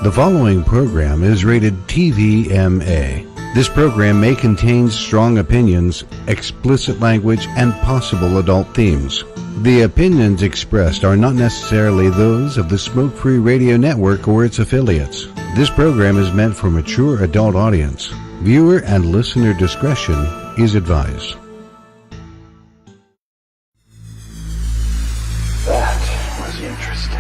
The following program is rated TVMA. This program may contain strong opinions, explicit language, and possible adult themes. The opinions expressed are not necessarily those of the Smoke Free Radio Network or its affiliates. This program is meant for mature adult audience. Viewer and listener discretion is advised. That was interesting.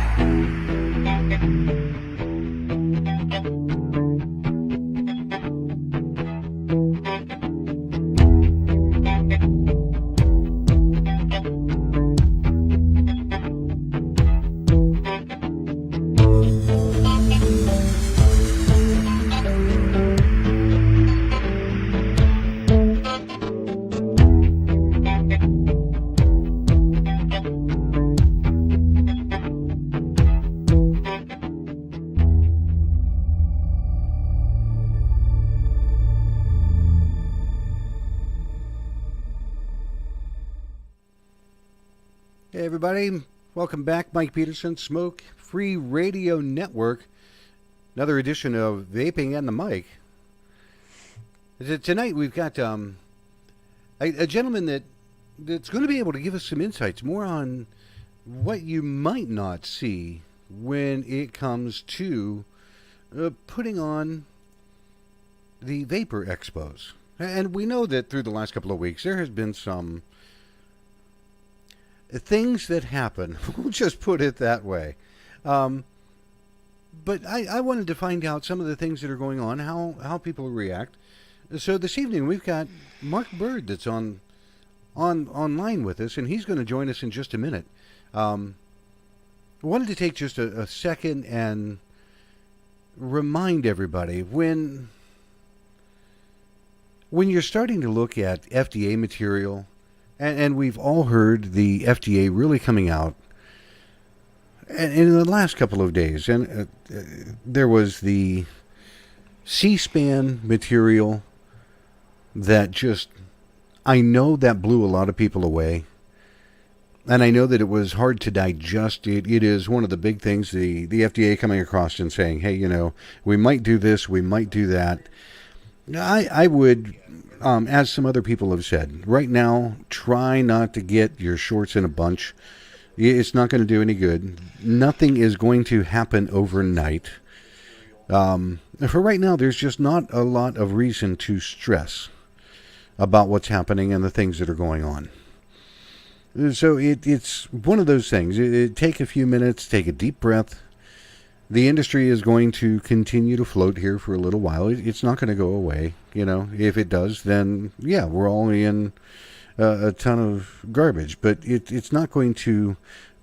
Hey everybody, welcome back. Mike Peterson, Smoke Free Radio Network. Another edition of Vaping and the Mic. Tonight we've got a gentleman that's going to be able to give us some insights more on what you might not see when it comes to putting on the Vapor Expos. And we know that through the last couple of weeks there has been some things that happen. We'll just put it that way. But I wanted to find out some of the things that are going on, how people react. So this evening we've got Mark Byrd that's online with us, and he's going to join us in just a minute. I wanted to take just a second and remind everybody when you're starting to look at FDA material. And we've all heard the FDA really coming out. And in the last couple of days, and there was the C-SPAN material that just, I know that blew a lot of people away. And I know that it was hard to digest. It is one of the big things, the FDA coming across and saying, hey, we might do this, we might do that. I would... as some other people have said, right now, try not to get your shorts in a bunch. It's not going to do any good. Nothing is going to happen overnight. For right now, there's just not a lot of reason to stress about what's happening and the things that are going on. So it's one of those things. Take a few minutes, take a deep breath. The industry is going to continue to float here for a little while. It's not going to go away. If it does, then yeah, we're all in a ton of garbage. But it's not going to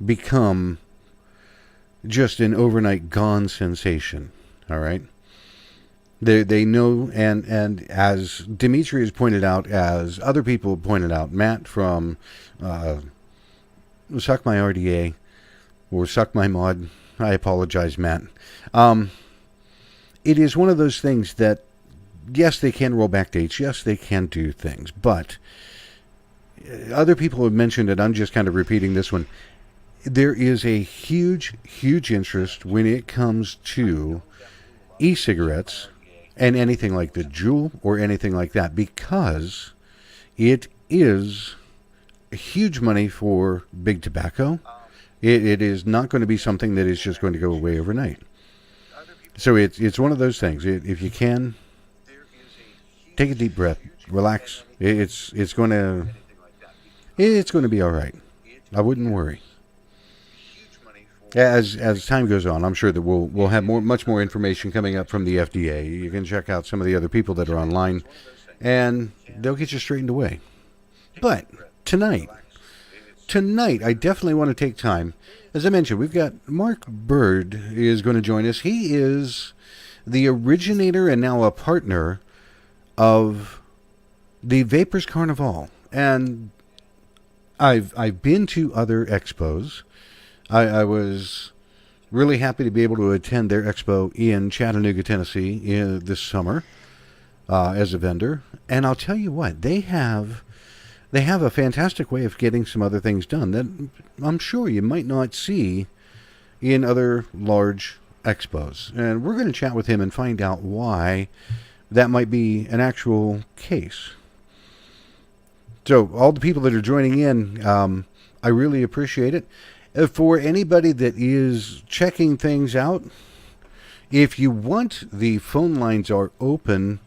become just an overnight gone sensation. All right. They know, and as Dimitri has pointed out, as other people have pointed out, Matt from Suck My RDA or Suck My Mod. I apologize, Matt. It is one of those things that, yes, they can roll back dates. Yes, they can do things. But other people have mentioned it. I'm just kind of repeating this one. There is a huge, huge interest when it comes to e-cigarettes and anything like the Juul or anything like that, because it is huge money for big tobacco. It is not going to be something that is just going to go away overnight. So it's one of those things. If you can, take a deep breath, relax. It's going to be all right. I wouldn't worry. As time goes on, I'm sure that we'll have much more information coming up from the FDA. You can check out some of the other people that are online, and they'll get you straightened away. But tonight, I definitely want to take time. As I mentioned, we've got Mark Byrd is going to join us. He is the originator and now a partner of the Vapers Carnivale. And I've been to other expos. I was really happy to be able to attend their expo in Chattanooga, Tennessee this summer as a vendor. And I'll tell you what, they have a fantastic way of getting some other things done that I'm sure you might not see in other large expos. And we're going to chat with him and find out why that might be an actual case. So, all the people that are joining in, I really appreciate it. For anybody that is checking things out, if you want, the phone lines are open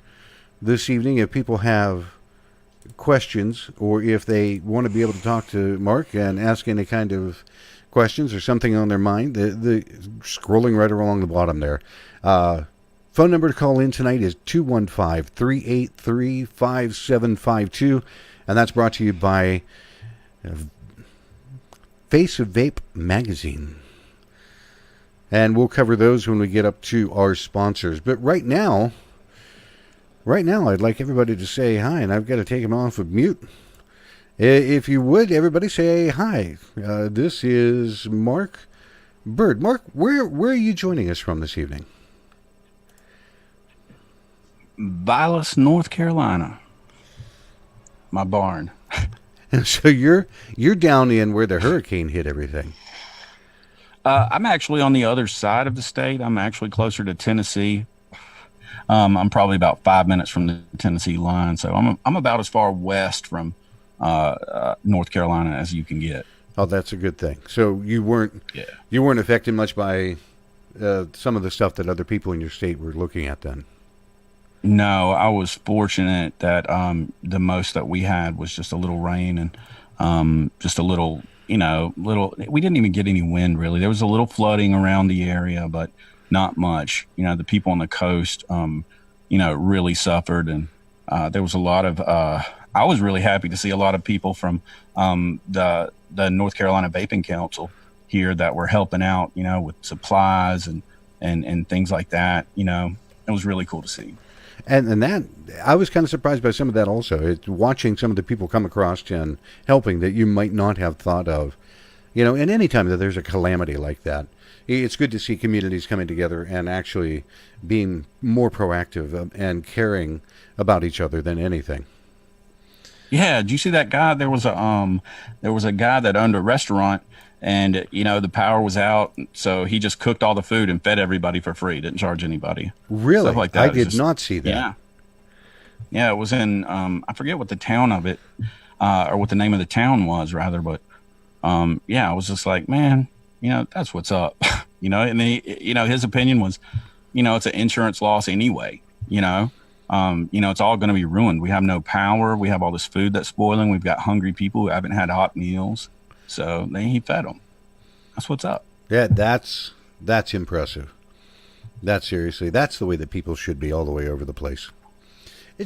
this evening. If people have questions or if they want to be able to talk to Mark and ask any kind of questions or something on their mind, the scrolling right along the bottom there. Phone number to call in tonight is 215-383-5752, and that's brought to you by Face of Vape magazine. And we'll cover those when we get up to our sponsors. But right now, I'd like everybody to say hi, and I've got to take them off of mute. If you would, everybody say hi. This is Mark Byrd. Mark, where are you joining us from this evening? Vilas, North Carolina. My barn. So you're down in where the hurricane hit everything. I'm actually on the other side of the state. I'm actually closer to Tennessee. I'm probably about 5 minutes from the Tennessee line, so I'm about as far west from North Carolina as you can get. Oh, that's a good thing. So you weren't affected much by some of the stuff that other people in your state were looking at then. No, I was fortunate that the most that we had was just a little rain and just a little, we didn't even get any wind really. There was a little flooding around the area, but not much. The people on the coast, really suffered. And there was a lot of, I was really happy to see a lot of people from the North Carolina Vaping Council here that were helping out, with supplies and things like that. It was really cool to see. And that, I was kind of surprised by some of that also. It's watching some of the people come across and helping that you might not have thought of. And any time that there's a calamity like that, it's good to see communities coming together and actually being more proactive and caring about each other than anything. Yeah, did you see that guy? There was a guy that owned a restaurant, and the power was out, so he just cooked all the food and fed everybody for free. Didn't charge anybody. Really? Stuff like that. I did not see that. Yeah. It was in I forget what the town of it, or what the name of the town was rather, but I was just like, man, that's what's up. And he, his opinion was, it's an insurance loss anyway. It's all going to be ruined. We have no power. We have all this food that's spoiling. We've got hungry people who haven't had hot meals. So he fed them. That's what's up. Yeah, that's impressive. That's the way that people should be all the way over the place.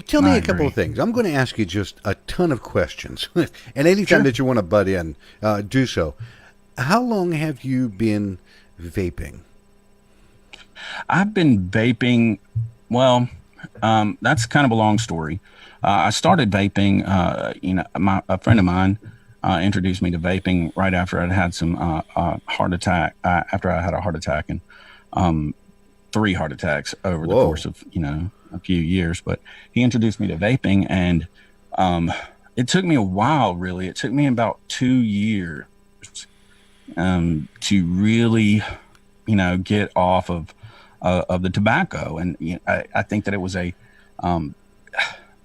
Tell me a couple of things. I'm going to ask you just a ton of questions. And anytime that you want to butt in, do so. How long have you been vaping? I've been vaping, that's kind of a long story. I started vaping, a friend of mine introduced me to vaping right after I'd had some heart attack, after I had a heart attack and 3 heart attacks over the course of, a few years. But he introduced me to vaping, and it took me a while, really. It took me about 2 years to really, get off of the tobacco. And I think that it was a kind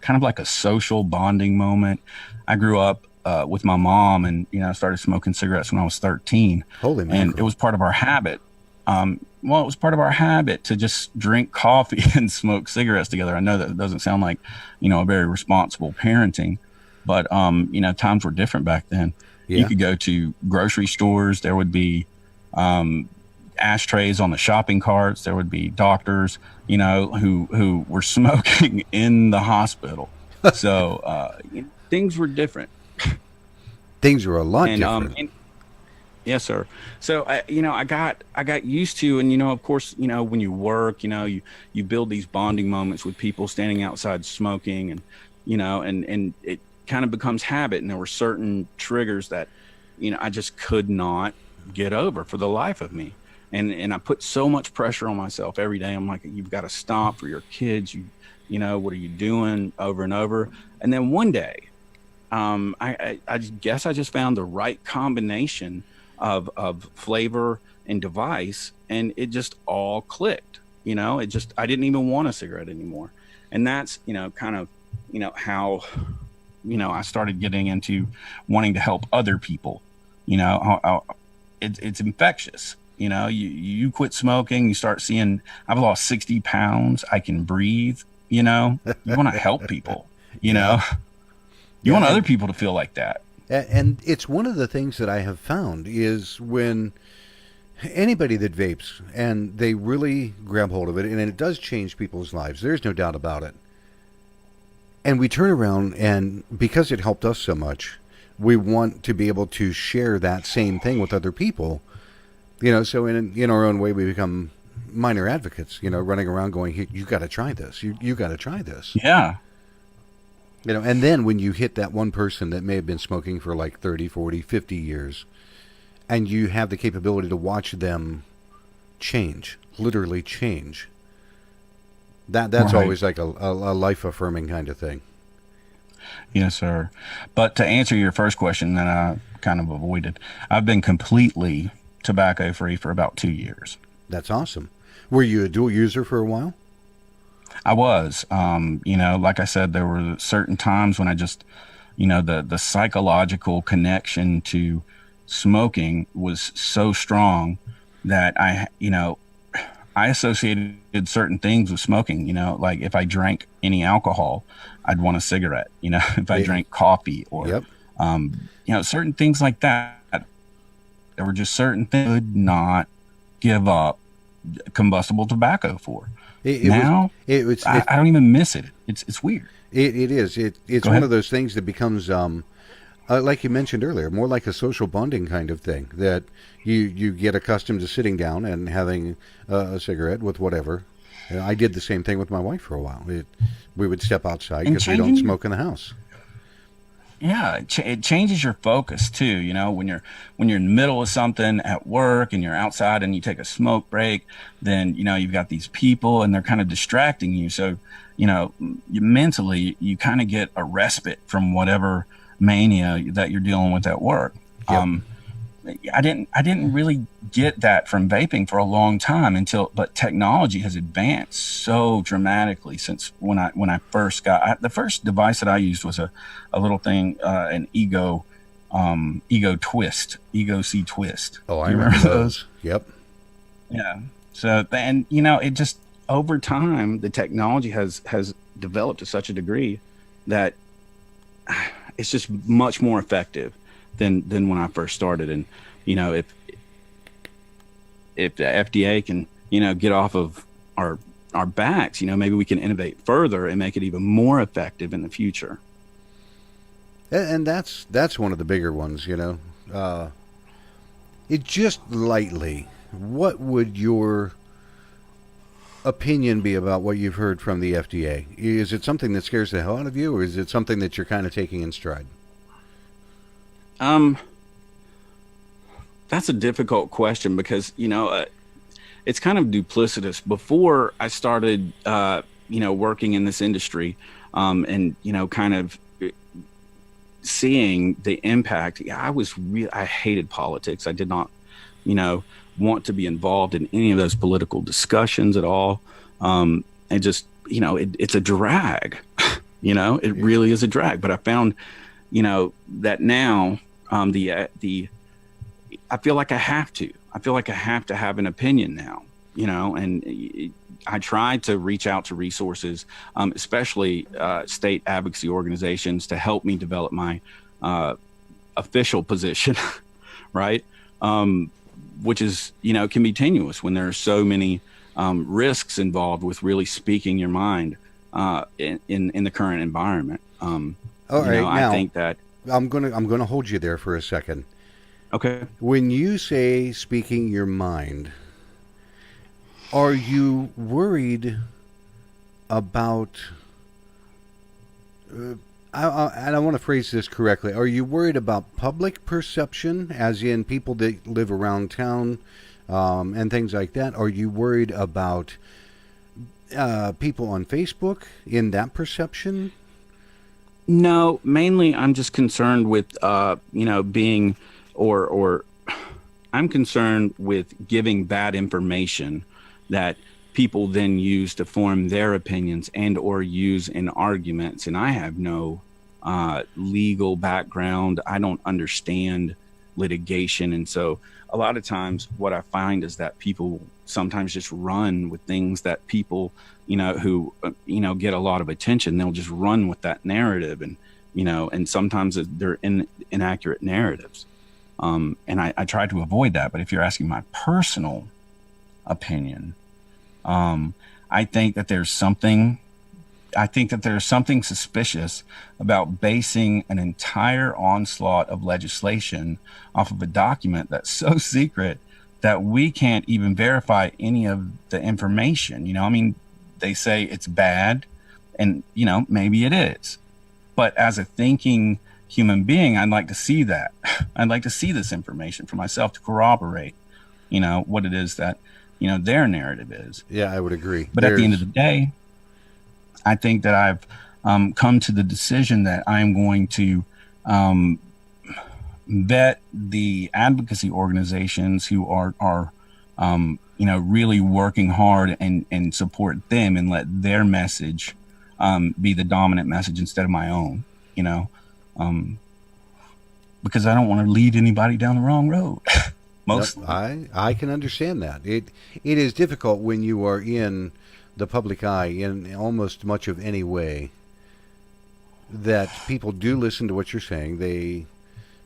of like a social bonding moment. I grew up with my mom, and I started smoking cigarettes when I was 13. Holy mackerel. And it was part of our habit. It was part of our habit to just drink coffee and smoke cigarettes together. I know that doesn't sound like, a very responsible parenting, but times were different back then. Yeah. You could go to grocery stores. There would be ashtrays on the shopping carts. There would be doctors, who were smoking in the hospital. So things were different. Things were a lot different. Yes, sir. So I got used to, and of course, when you work, you build these bonding moments with people standing outside smoking, and and it kind of becomes habit. And there were certain triggers that I just could not get over for the life of me. And I put so much pressure on myself every day. I'm like, you've got to stop for your kids. What are you doing, over and over? And then one day, I guess I just found the right combination of flavor and device, and it just all clicked. I didn't even want a cigarette anymore. And that's, kind of, how, I started getting into wanting to help other people. It's infectious. You quit smoking, you start seeing, I've lost 60 pounds. I can breathe, you want to help people, you want other people to feel like that. And it's one of the things that I have found is when anybody that vapes and they really grab hold of it, and it does change people's lives, there's no doubt about it. And we turn around, and because it helped us so much, we want to be able to share that same thing with other people. So in our own way, we become minor advocates, running around going, hey, you got to try this. You got to try this. Yeah. And then when you hit that one person that may have been smoking for like 30, 40, 50 years, and you have the capability to watch them change, literally change, that's right. Always like a life-affirming kind of thing. Yes, sir. But to answer your first question that I kind of avoided, I've been completely tobacco-free for about 2 years. That's awesome. Were you a dual user for a while? I was. Like I said, there were certain times when I just, the psychological connection to smoking was so strong that I associated certain things with smoking. Like if I drank any alcohol, I'd want a cigarette. If I drank coffee or, yep. Certain things like that. There were just certain things I could not give up combustible tobacco for. I don't even miss it. It's weird. It is. It's one of those things that becomes, like you mentioned earlier, more like a social bonding kind of thing, that you get accustomed to sitting down and having a cigarette with whatever. I did the same thing with my wife for a while. We would step outside because we don't smoke in the house. Yeah, it changes your focus too. When you're in the middle of something at work and you're outside and you take a smoke break, then you've got these people and they're kind of distracting you. So mentally you kind of get a respite from whatever mania that you're dealing with at work. Yep. I didn't really get that from vaping for a long time but technology has advanced so dramatically since when I first got the first device that I used was a little thing, an Ego C twist. Oh, I remember those. Yep. Yeah. So, and it just over time, the technology has developed to such a degree that it's just much more effective than when I first started. And, if the FDA can, get off of our backs, maybe we can innovate further and make it even more effective in the future. And that's one of the bigger ones, it just lightly, what would your opinion be about what you've heard from the FDA? Is it something that scares the hell out of you, or is it something that you're kind of taking in stride? That's a difficult question because, it's kind of duplicitous. Before I started, working in this industry, and, kind of seeing the impact, I hated politics. I did not, want to be involved in any of those political discussions at all. And just, it's a drag, it really is a drag. But I found, that now, I feel like I have to have an opinion now, and I try to reach out to resources, especially state advocacy organizations, to help me develop my official position, right? Which is, can be tenuous when there are so many risks involved with really speaking your mind in the current environment. All right, now, I think that I'm gonna hold you there for a second. Okay. When you say speaking your mind, are you worried about, and I want to phrase this correctly, are you worried about public perception, as in people that live around town and things like that? Are you worried about people on Facebook in that perception? No, mainly I'm just concerned with, being or I'm concerned with giving bad information that people then use to form their opinions and or use in arguments. And I have no legal background. I don't understand litigation. And so a lot of times what I find is that people sometimes just run with things that people, who, get a lot of attention. They'll just run with that narrative. And sometimes they're inaccurate narratives. And I try to avoid that. But if you're asking my personal opinion, I think that there's something suspicious about basing an entire onslaught of legislation off of a document that's so secret that we can't even verify any of the information. They say it's bad, and, maybe it is. But as a thinking human being, I'd like to see that. I'd like to see this information for myself to corroborate, what it is that, their narrative is. Yeah, I would agree. But at the end of the day, I think that I've come to the decision that I'm going to vet the advocacy organizations who are really working hard and support them and let their message be the dominant message instead of my own, because I don't want to lead anybody down the wrong road. Mostly. I can understand that. It is difficult when you are in the public eye in almost much of any way that people do listen to what you're saying. They,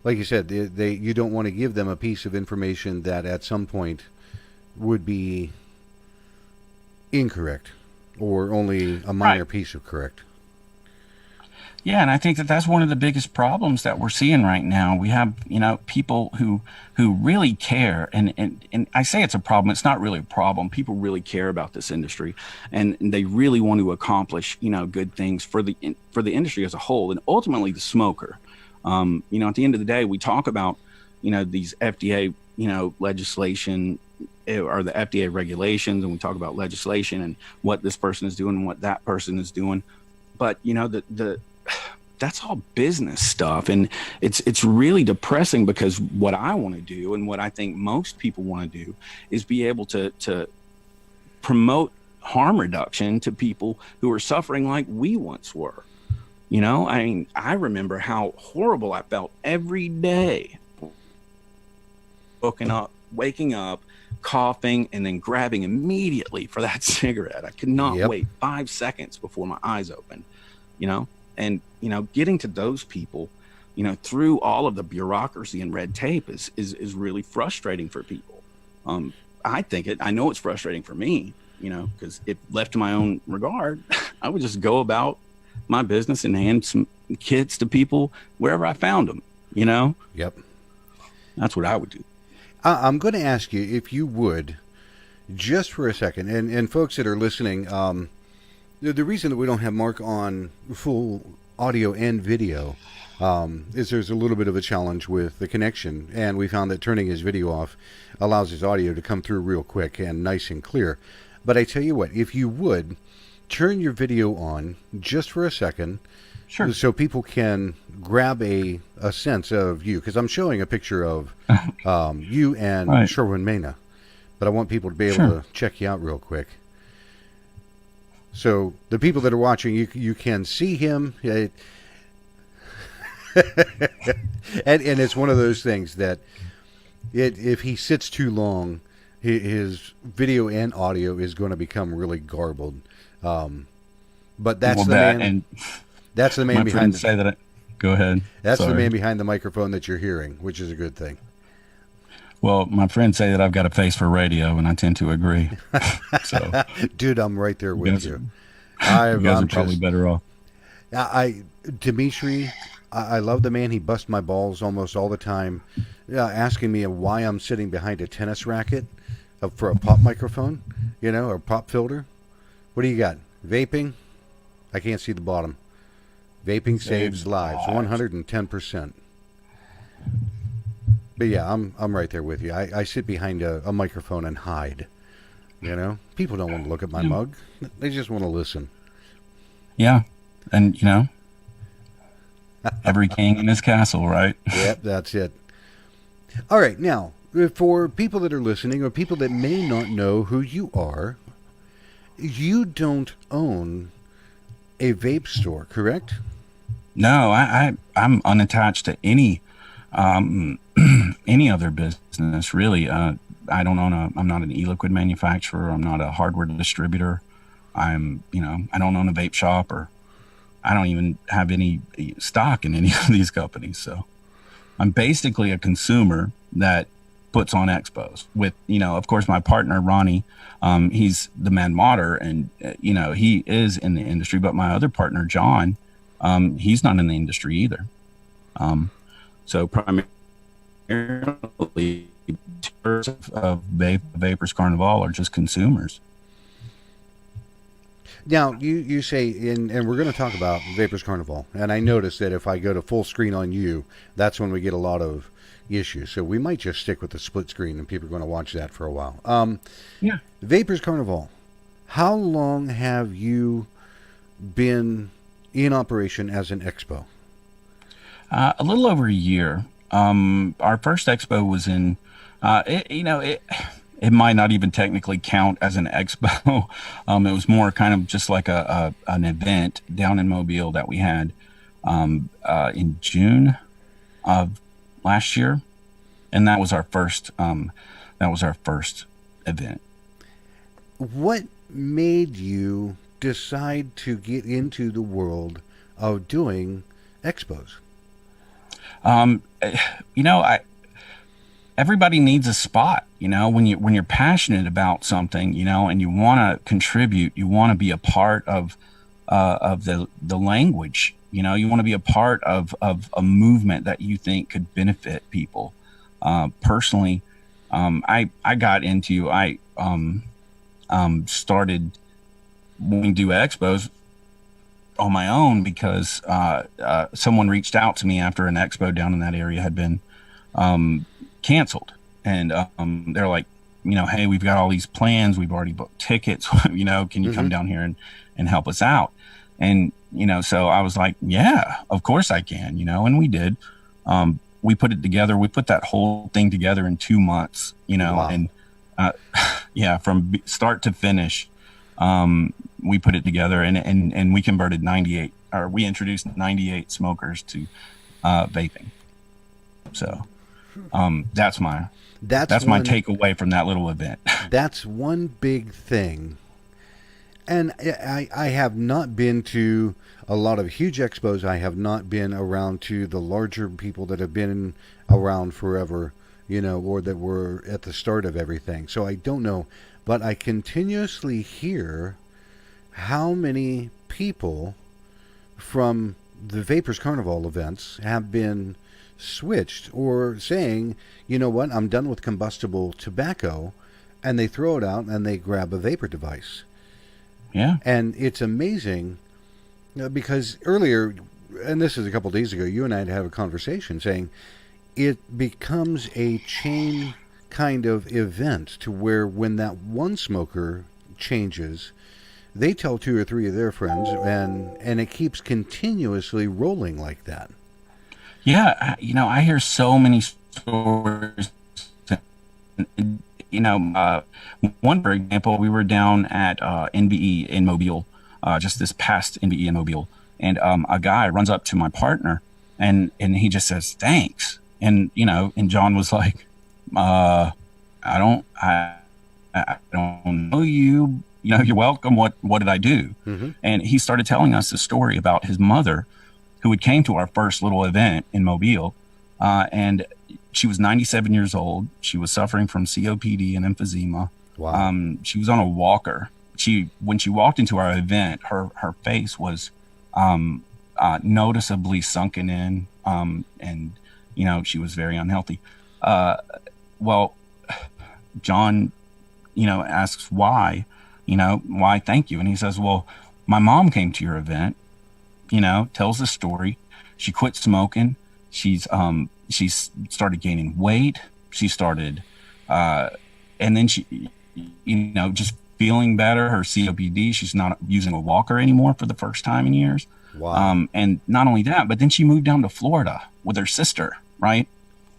like you said, you don't want to give them a piece of information that at some point would be incorrect or only a minor piece of correct. Yeah, and I think that that's one of the biggest problems that we're seeing right now. We have, people who really care, and I say it's a problem. It's not really a problem. People really care about this industry, and they really want to accomplish, good things for the industry as a whole, and ultimately the smoker. At the end of the day, we talk about, these FDA, legislation or the FDA regulations, and we talk about legislation and what this person is doing and what that person is doing, but that's all business stuff, and it's really depressing, because what I want to do and what I think most people want to do is be able to promote harm reduction to people who are suffering like we once were. I remember how horrible I felt every day, waking up, coughing, and then grabbing immediately for that cigarette. I could not wait 5 seconds before my eyes opened, and, getting to those people, through all of the bureaucracy and red tape is really frustrating for people. I know it's frustrating for me, because if left to my own regard, I would just go about my business and hand some kits to people wherever I found them, Yep. That's what I would do. I'm going to ask you if you would, just for a second, and folks that are listening, the reason that we don't have Mark on full audio and video is there's a little bit of a challenge with the connection, and we found that turning his video off allows his audio to come through real quick and nice and clear. But I tell you what, if you would, turn your video on just for a second. Sure. So people can grab a sense of you, because I'm showing a picture of you and Sherwin Mena, but I want people to be able to check you out real quick. So the people that are watching, you can see him, and it's one of those things that if he sits too long, his video and audio is going to become really garbled. But that's the man. And that's the man behind. Go ahead. That's the man behind the microphone that you're hearing, which is a good thing. Well, my friends say that I've got a face for radio, and I tend to agree. So, dude, I'm right there with you. You guys are probably better off. Dimitri, I love the man. He busts my balls almost all the time, asking me why I'm sitting behind a tennis racket for a pop microphone, or pop filter. What do you got? Vaping? I can't see the bottom. Vaping saves lives, 110%. But yeah, I'm right there with you. I sit behind a microphone and hide. People don't want to look at my mug. They just want to listen. Yeah, and every king in his castle, right? Yep, that's it. All right, now For people that are listening or people that may not know who you are, you don't own a vape store, correct? No, I'm unattached to any um, any other business really. I'm not an e-liquid manufacturer. I'm not a hardware distributor. I don't own a vape shop, or I don't even have any stock in any of these companies. So I'm basically a consumer that puts on expos with, of course, my partner, Ronnie. He's the man modder, and, he is in the industry, but my other partner, John, he's not in the industry either. So primarily of Vapers Carnivale are just consumers. Now, you say, and we're going to talk about Vapers Carnival, and I notice that if I go to full screen on you, that's when we get a lot of issues. So we might just stick with the split screen, and people are going to watch that for a while. Yeah. Vapers Carnival, how long have you been in operation as an expo? A little over a year. Our first expo was in, it might not even technically count as an expo. It was more kind of just like an event down in Mobile that we had in June of last year, and that was our first. That was our first event. What made you decide to get into the world of doing expos? Um, I everybody needs a spot, when you're passionate about something, and you want to contribute, you want to be a part of the language, you want to be a part of a movement that you think could benefit people. Personally, I got into, started wanting to do expos on my own because someone reached out to me after an expo down in that area had been canceled, and they're like, hey, we've got all these plans, we've already booked tickets, can you come down here and help us out? And so I was like, yeah, of course I can, and we did. We put it together, we put that whole thing together in 2 months, Wow. and yeah, from start to finish. We put it together, and we converted 98, or we introduced 98 smokers to vaping. So that's my takeaway from that little event. That's one big thing. And I have not been to a lot of huge expos. I have not been around to the larger people that have been around forever, or that were at the start of everything. So I don't know. But I continuously hear how many people from the Vapers Carnival events have been switched or saying, you know what, I'm done with combustible tobacco, and they throw it out and they grab a vapor device. Yeah. And it's amazing because earlier, and this is a couple days ago, you and I had had a conversation saying it becomes a chain kind of event to where when that one smoker changes, they tell 2 or 3 of their friends, and it keeps continuously rolling like that. Yeah, I hear so many stories. One, for example, we were down at NBE in Mobile, just this past NBE in Mobile, and a guy runs up to my partner, and he just says thanks, and John was like, I don't know you. You're welcome. What did I do? Mm-hmm. And he started telling us a story about his mother, who had came to our first little event in Mobile, and she was 97 years old. She was suffering from COPD and emphysema. Wow. She was on a walker. When she walked into our event, her face was noticeably sunken in, and she was very unhealthy. Well, John, asks why. Why thank you? And he says, well, my mom came to your event, tells the story. She quit smoking. She's started gaining weight. She started, and then she, just feeling better. Her COPD, she's not using a walker anymore for the first time in years. Wow. And not only that, but then she moved down to Florida with her sister, right?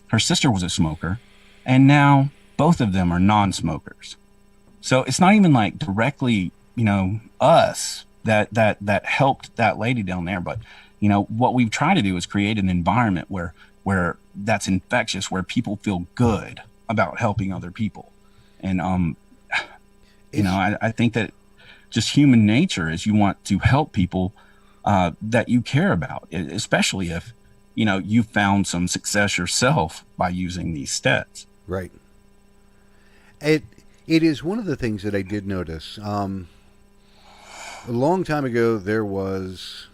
Her sister was a smoker. and now both of them are non-smokers. So it's not even like directly, us that helped that lady down there, but what we've tried to do is create an environment where that's infectious, where people feel good about helping other people. And I think that just human nature is you want to help people that you care about, especially if you found some success yourself by using these steps. Right. It is one of the things that I did notice. A long time ago, there was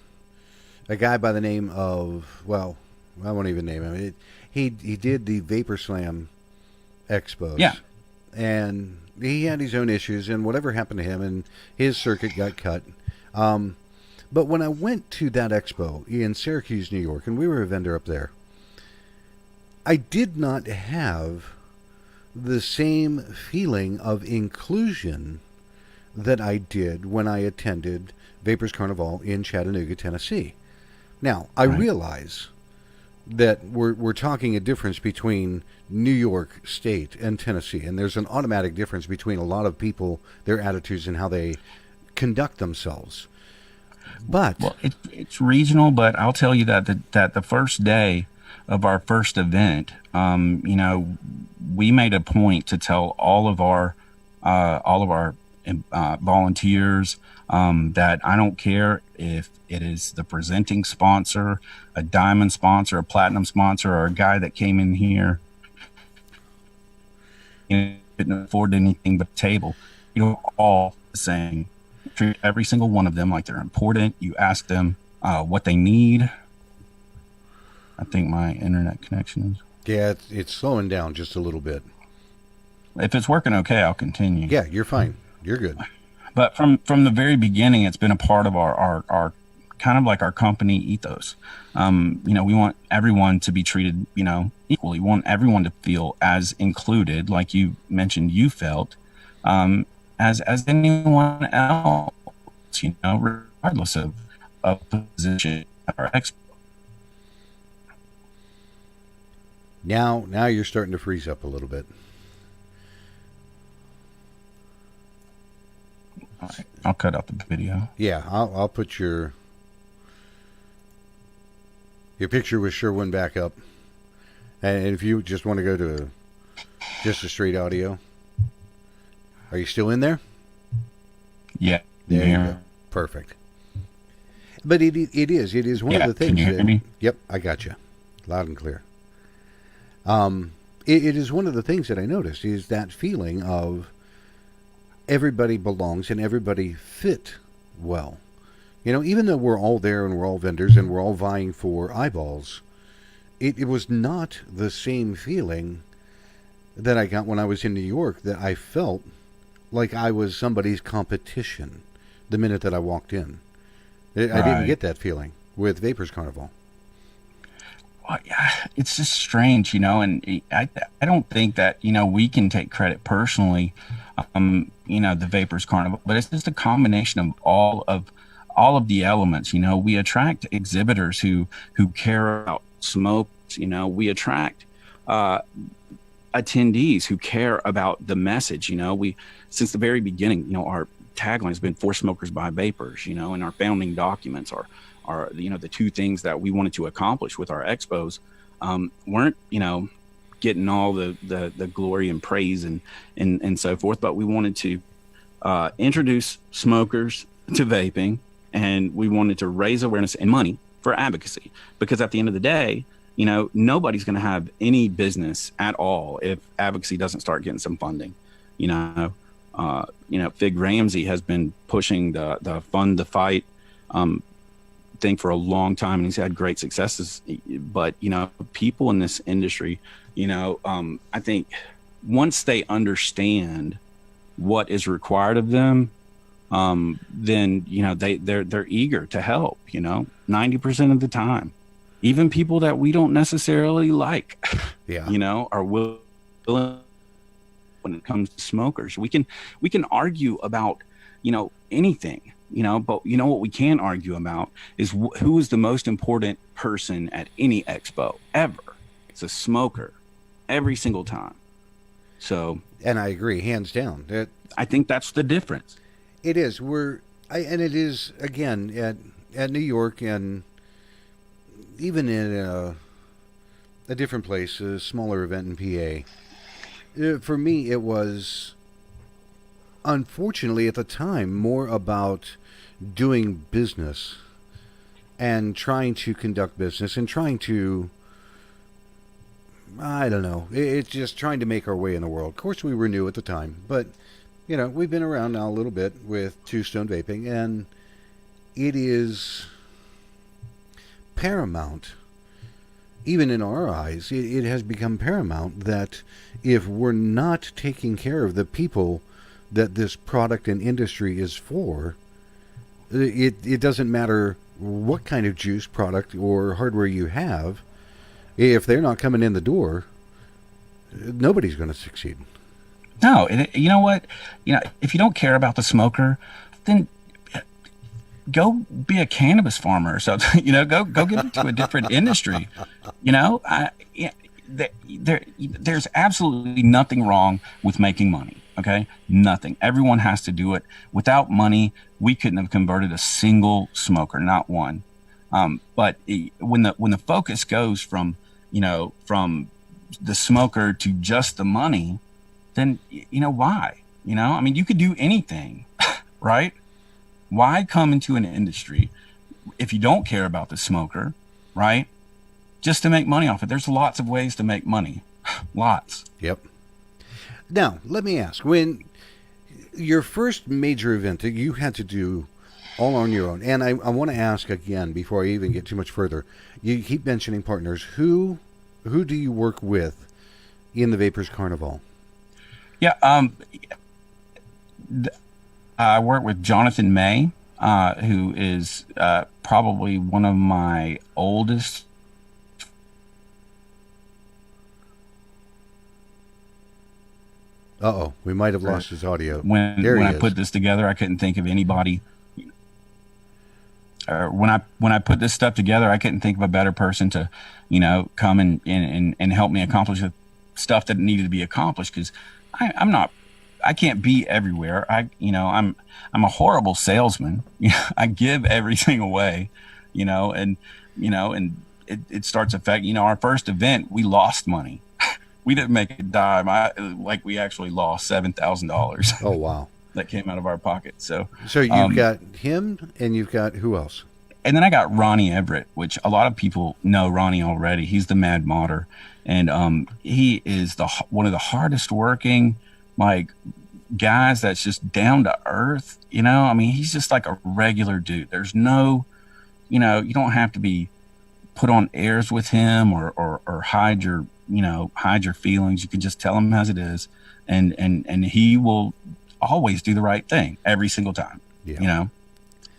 a guy by the name of, well, I won't even name him. He did the Vapor Slam expos. Yeah. And he had his own issues, and whatever happened to him, and his circuit got cut. But when I went to that expo in Syracuse, New York, and we were a vendor up there, I did not have the same feeling of inclusion that I did when I attended Vapers Carnivale in Chattanooga, Tennessee. Now, I realize that we're talking a difference between New York State and Tennessee, and there's an automatic difference between a lot of people, their attitudes, and how they conduct themselves. But well, it's regional, but I'll tell you that the first day of our first event, we made a point to tell all of our volunteers that I don't care if it is the presenting sponsor, a diamond sponsor, a platinum sponsor, or a guy that came in here and couldn't afford anything but a table. All the same. Treat every single one of them like they're important. You ask them what they need. I think my internet connection is. Yeah, it's slowing down just a little bit. If it's working okay, I'll continue. Yeah, you're fine. You're good. But from the very beginning, it's been a part of our kind of like our company ethos. We want everyone to be treated, equally. We want everyone to feel as included, like you mentioned you felt, as anyone else, regardless of position or expo. Now you're starting to freeze up a little bit. All right, I'll cut out the video. Yeah, I'll put your picture with Sherwin back up, and if you just want to go to just a straight audio, are you still in there? Yeah, there you go. Perfect. But it is one of the things. Can you hear me? Yep, I got you, loud and clear. It is one of the things that I noticed is that feeling of everybody belongs and everybody fit well. Even though we're all there and we're all vendors and we're all vying for eyeballs, it was not the same feeling that I got when I was in New York, that I felt like I was somebody's competition the minute that I walked in. I didn't get that feeling with Vapers Carnivale. Well, yeah, it's just strange, and I don't think that, we can take credit personally, the Vapers Carnival, but it's just a combination of all of the elements. We attract exhibitors who care about smokes. We attract attendees who care about the message. We, since the very beginning, our tagline has been "For Smokers by Vapers." And our founding documents are the two things that we wanted to accomplish with our expos weren't getting all the glory and praise and so forth, but we wanted to introduce smokers to vaping, and we wanted to raise awareness and money for advocacy, because at the end of the day, nobody's going to have any business at all if advocacy doesn't start getting some funding. Fig Ramsey has been pushing the Fund the Fight thing for a long time, and he's had great successes. But people in this industry, I think once they understand what is required of them, then they're eager to help. 90% of the time, even people that we don't necessarily like, are willing. When it comes to smokers, we can argue about anything. But what we can argue about is who is the most important person at any expo ever. It's a smoker, every single time. So And I agree, hands down. I think that's the difference. It is. And it is again at New York, and even in a different place, a smaller event in PA. For me, it was unfortunately at the time more about doing business and trying to conduct business and trying to, I don't know, it's just trying to make our way in the world. Of course, we were new at the time, but we've been around now a little bit with Two Stone Vaping, and it is paramount, even in our eyes, it has become paramount that if we're not taking care of the people that this product and industry is for, it doesn't matter what kind of juice product or hardware you have. If they're not coming in the door, nobody's going to succeed. No, you know what? If you don't care about the smoker, then go be a cannabis farmer or something. Go get into a different industry. There's absolutely nothing wrong with making money. Okay, nothing. Everyone has to do it. Without money, we couldn't have converted a single smoker, not one. But when the focus goes from the smoker to just the money, then why? You could do anything, right? Why come into an industry if you don't care about the smoker, right? Just to make money off it. There's lots of ways to make money. Lots. Yep. Now, let me ask, when your first major event that you had to do all on your own, and I want to ask again before I even get too much further, you keep mentioning partners. Who do you work with in the Vapers Carnivale? Yeah, I work with Jonathan May, who is probably one of my oldest. Uh-oh, we might have lost his audio. When I put this together, I couldn't think of anybody. When I put this stuff together, I couldn't think of a better person to, come and help me accomplish the stuff that needed to be accomplished. Because I can't be everywhere. I'm a horrible salesman. I give everything away, and it starts affecting. Our first event, we lost money. We didn't make a dime. We actually lost $7,000. Oh, wow. That came out of our pocket. So you've got him, and you've got who else? And then I got Ronnie Everett, which a lot of people know Ronnie already. He's the Mad Modder, and he is one of the hardest working guys that's just down to earth. He's just like a regular dude. There's no, you don't have to be put on airs with him or hide your feelings. You can just tell him as it is, and he will always do the right thing every single time. Yeah.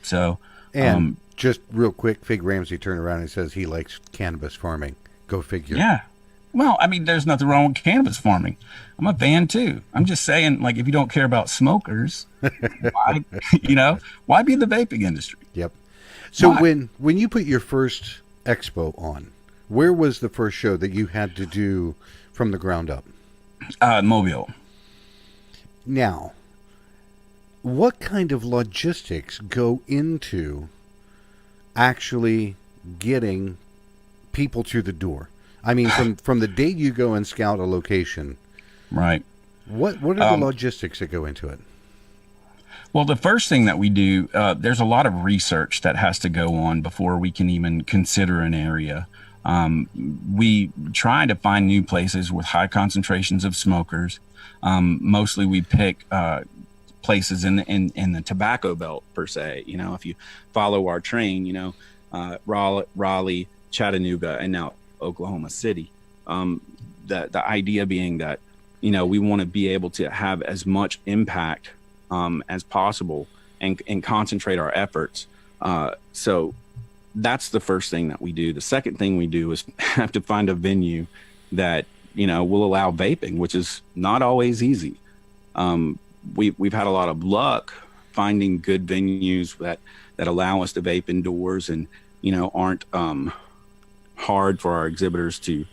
So and just real quick, Fig Ramsey turned around and says he likes cannabis farming. Go figure. Yeah. Well, there's nothing wrong with cannabis farming. I'm a fan too. I'm just saying, if you don't care about smokers, why, why be in the vaping industry? Yep. So why? when you put your first expo on, where was the first show that you had to do from the ground up? Mobile. Now, what kind of logistics go into actually getting people to the door? From the day you go and scout a location, right? What are the logistics that go into it? Well, the first thing that we do, there's a lot of research that has to go on before we can even consider an area. We try to find new places with high concentrations of smokers. Mostly we pick places in the tobacco belt per se. If you follow our train, Raleigh, Chattanooga, and now Oklahoma City. The idea being that we want to be able to have as much impact as possible and concentrate our efforts. So that's the first thing that we do. The second thing we do is have to find a venue that will allow vaping, which is not always easy. We've had a lot of luck finding good venues that allow us to vape indoors and aren't hard for our exhibitors to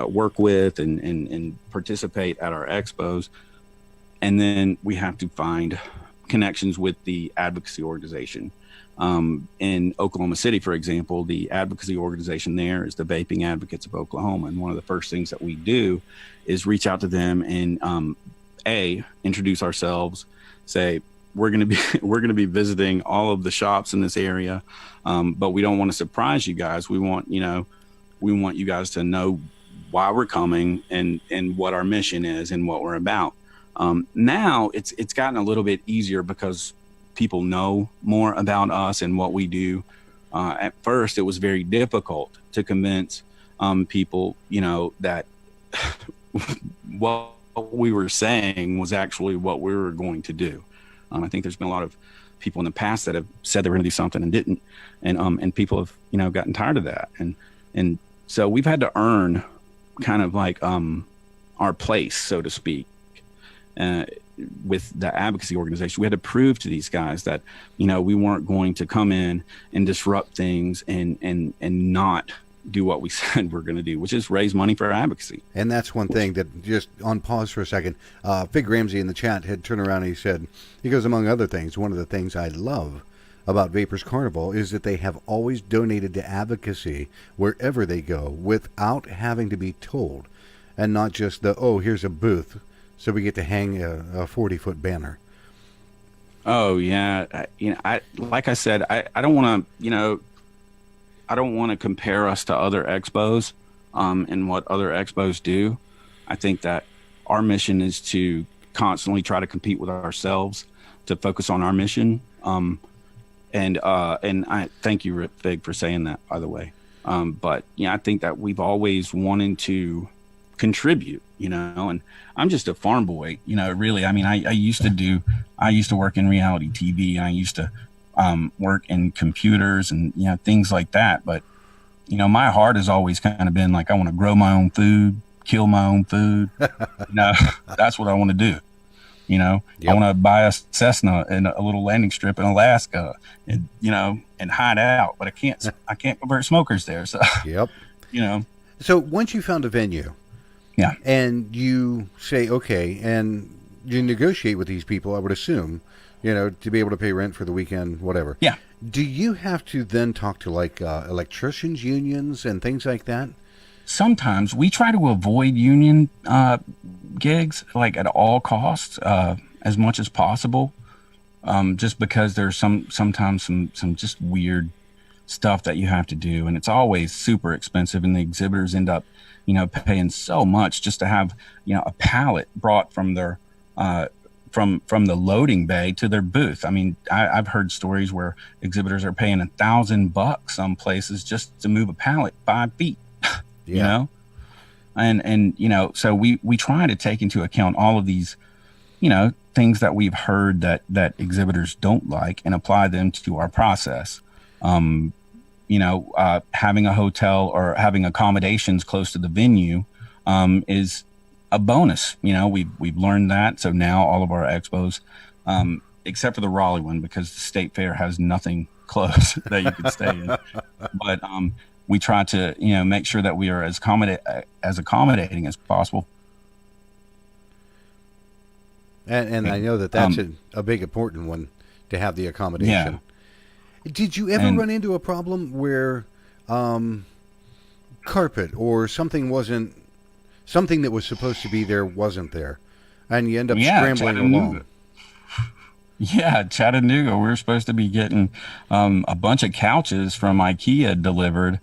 work with and participate at our expos. And then we have to find connections with the advocacy organization. In Oklahoma City, for example, the advocacy organization there is the Vaping Advocates of Oklahoma. And one of the first things that we do is reach out to them and introduce ourselves, say, we're going to be visiting all of the shops in this area, but we don't want to surprise you guys. We want you guys to know why we're coming and what our mission is and what we're about. Now it's gotten a little bit easier because people know more about us and what we do. At first, it was very difficult to convince people, that what we were saying was actually what we were going to do. I think there's been a lot of people in the past that have said they were going to do something and didn't, and people have gotten tired of that, and so we've had to earn kind of like our place, so to speak. With the advocacy organization, we had to prove to these guys that we weren't going to come in and disrupt things and not do what we said we're going to do, which is raise money for advocacy. And that's one thing that, just on pause for a second, Fig Ramsey in the chat had turned around and he goes, among other things, one of the things I love about Vapers Carnivale is that they have always donated to advocacy wherever they go without having to be told, and not just here's a booth, so we get to hang a 40-foot banner. Oh yeah, like I said, I don't want to, I don't want to compare us to other expos, and what other expos do. I think that our mission is to constantly try to compete with ourselves, to focus on our mission. And I thank you, Fig, for saying that, by the way. But I think that we've always wanted to contribute, and I'm just a farm boy, really. I mean, I used to work in reality TV. I used to work in computers and, things like that. But, my heart has always kind of been like, I want to grow my own food, kill my own food. That's what I want to do. Yep. I want to buy a Cessna and a little landing strip in Alaska and, and hide out, but I can't convert smokers there. So, yep. So once you found a venue, yeah, and you say, okay, and you negotiate with these people, I would assume, to be able to pay rent for the weekend, whatever. Yeah. Do you have to then talk to electricians unions and things like that? Sometimes we try to avoid union gigs, like at all costs, as much as possible, just because there's sometimes some just weird stuff that you have to do, and it's always super expensive, and the exhibitors end up paying so much just to have a pallet brought from their from the loading bay to their booth. I mean, I've heard stories where exhibitors are paying $1,000 some places just to move a pallet 5 feet. Yeah. And so we try to take into account all of these things that we've heard that exhibitors don't like and apply them to our process. Having a hotel or having accommodations close to the venue is a bonus. We've learned that. So now all of our expos, except for the Raleigh one, because the State Fair has nothing close that you can stay in. But we try to make sure that we are as accommodating as possible. And I know that's a big important one, to have the accommodation. Yeah. Did you ever run into a problem where carpet or something that was supposed to be there wasn't there, and you end up scrambling along? Yeah, Chattanooga. We were supposed to be getting a bunch of couches from IKEA delivered,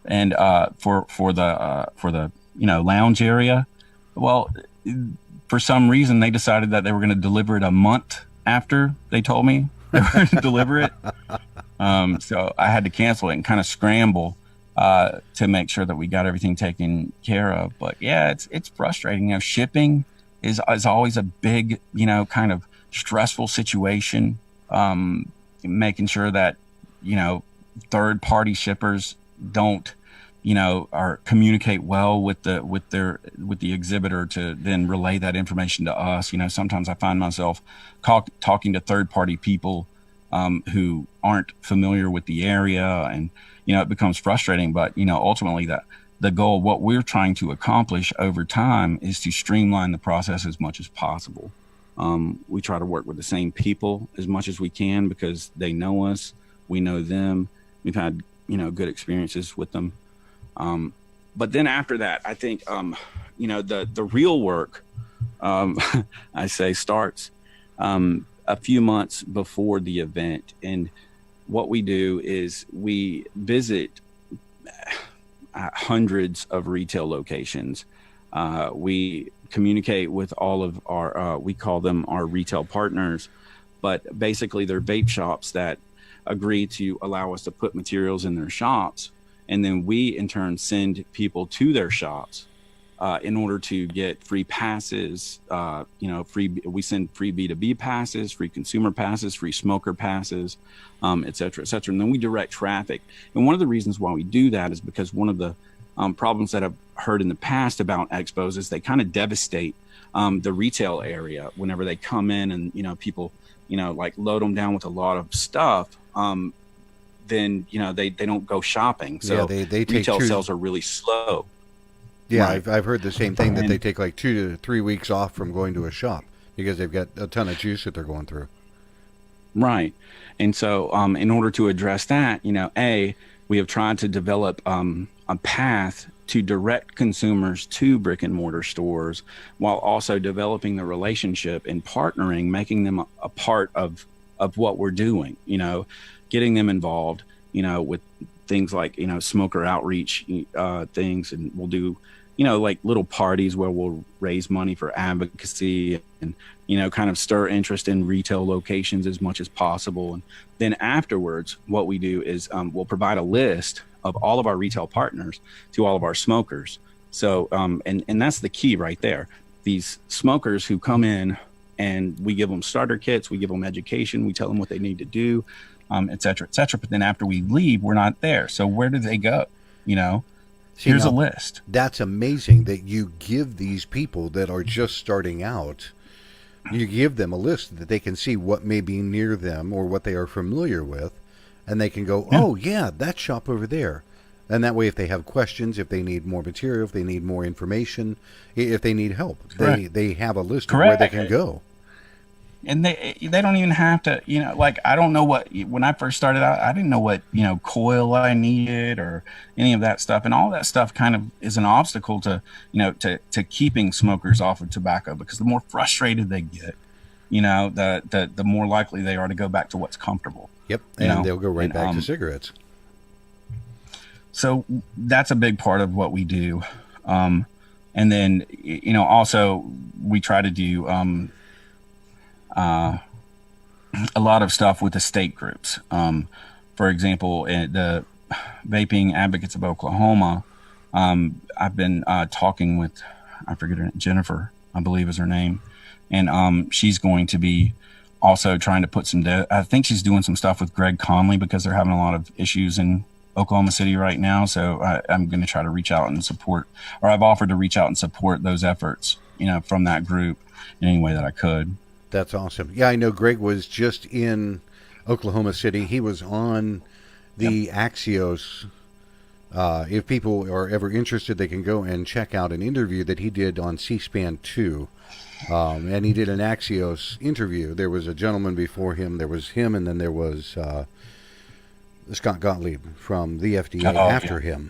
and for the lounge area. Well, for some reason they decided that they were going to deliver it a month after they told me they were going to deliver it. So I had to cancel it and kind of scramble to make sure that we got everything taken care of. But yeah, it's frustrating. Shipping is always a big, kind of stressful situation. Making sure that, third party shippers don't, or communicate well with the exhibitor to then relay that information to us. Sometimes I find myself talking to third party people who aren't familiar with the area, and it becomes frustrating. But ultimately, that the goal, what we're trying to accomplish over time, is to streamline the process as much as possible. We try to work with the same people as much as we can because they know us, we know them. We've had, good experiences with them. But then after that, I think, the real work, I say, starts a few months before the event. And what we do is we visit hundreds of retail locations. We communicate with all of our, we call them our retail partners, but basically they're vape shops that agree to allow us to put materials in their shops. And then we in turn send people to their shops in order to get free passes, we send free B2B passes, free consumer passes, free smoker passes, et cetera, et cetera. And then we direct traffic. And one of the reasons why we do that is because one of the problems that I've heard in the past about expos is they kind of devastate the retail area whenever they come in and, people, like load them down with a lot of stuff. Then, they don't go shopping. So they take retail sales are really slow. Yeah, Right. I've heard the same thing, that they take like 2 to 3 weeks off from going to a shop because they've got a ton of juice that they're going through. Right. And so in order to address that, we have tried to develop a path to direct consumers to brick and mortar stores while also developing the relationship and partnering, making them a part of what we're doing, getting them involved, with things like, smoker outreach things. And we'll do, like little parties where we'll raise money for advocacy and, kind of stir interest in retail locations as much as possible. And then afterwards, what we do is we'll provide a list of all of our retail partners to all of our smokers. So, and that's the key right there. These smokers who come in and we give them starter kits, we give them education, we tell them what they need to do, et cetera, et cetera. But then after we leave, we're not there. So where do they go? See, Here's now, a list. That's amazing that you give these people that are just starting out, you give them a list that they can see what may be near them or what they are familiar with, and they can go, oh, yeah, that shop over there. And that way, if they have questions, if they need more material, if they need more information, if they need help, they have a list of where they can go. And they don't even have to, like, I don't know when I first started out, I didn't know what, coil I needed or any of that stuff. And all that stuff kind of is an obstacle to, to keeping smokers off of tobacco, because the more frustrated they get, the more likely they are to go back to what's comfortable. Yep. And they'll go right back to cigarettes. So that's a big part of what we do. And then, also we try to do, a lot of stuff with the state groups. For example, the Vaping Advocates of Oklahoma, I've been talking with, I forget her, Jennifer, I believe is her name. And she's going to be also trying to put I think she's doing some stuff with Greg Conley because they're having a lot of issues in Oklahoma City right now. So I'm going to try to reach out and support, or I've offered to reach out and support those efforts, from that group in any way that I could. That's awesome. Yeah, I know Greg was just in Oklahoma City. He was on the Axios. If people are ever interested, they can go and check out an interview that he did on C-SPAN 2. And he did an Axios interview. There was a gentleman before him. There was him, and then there was Scott Gottlieb from the FDA after him.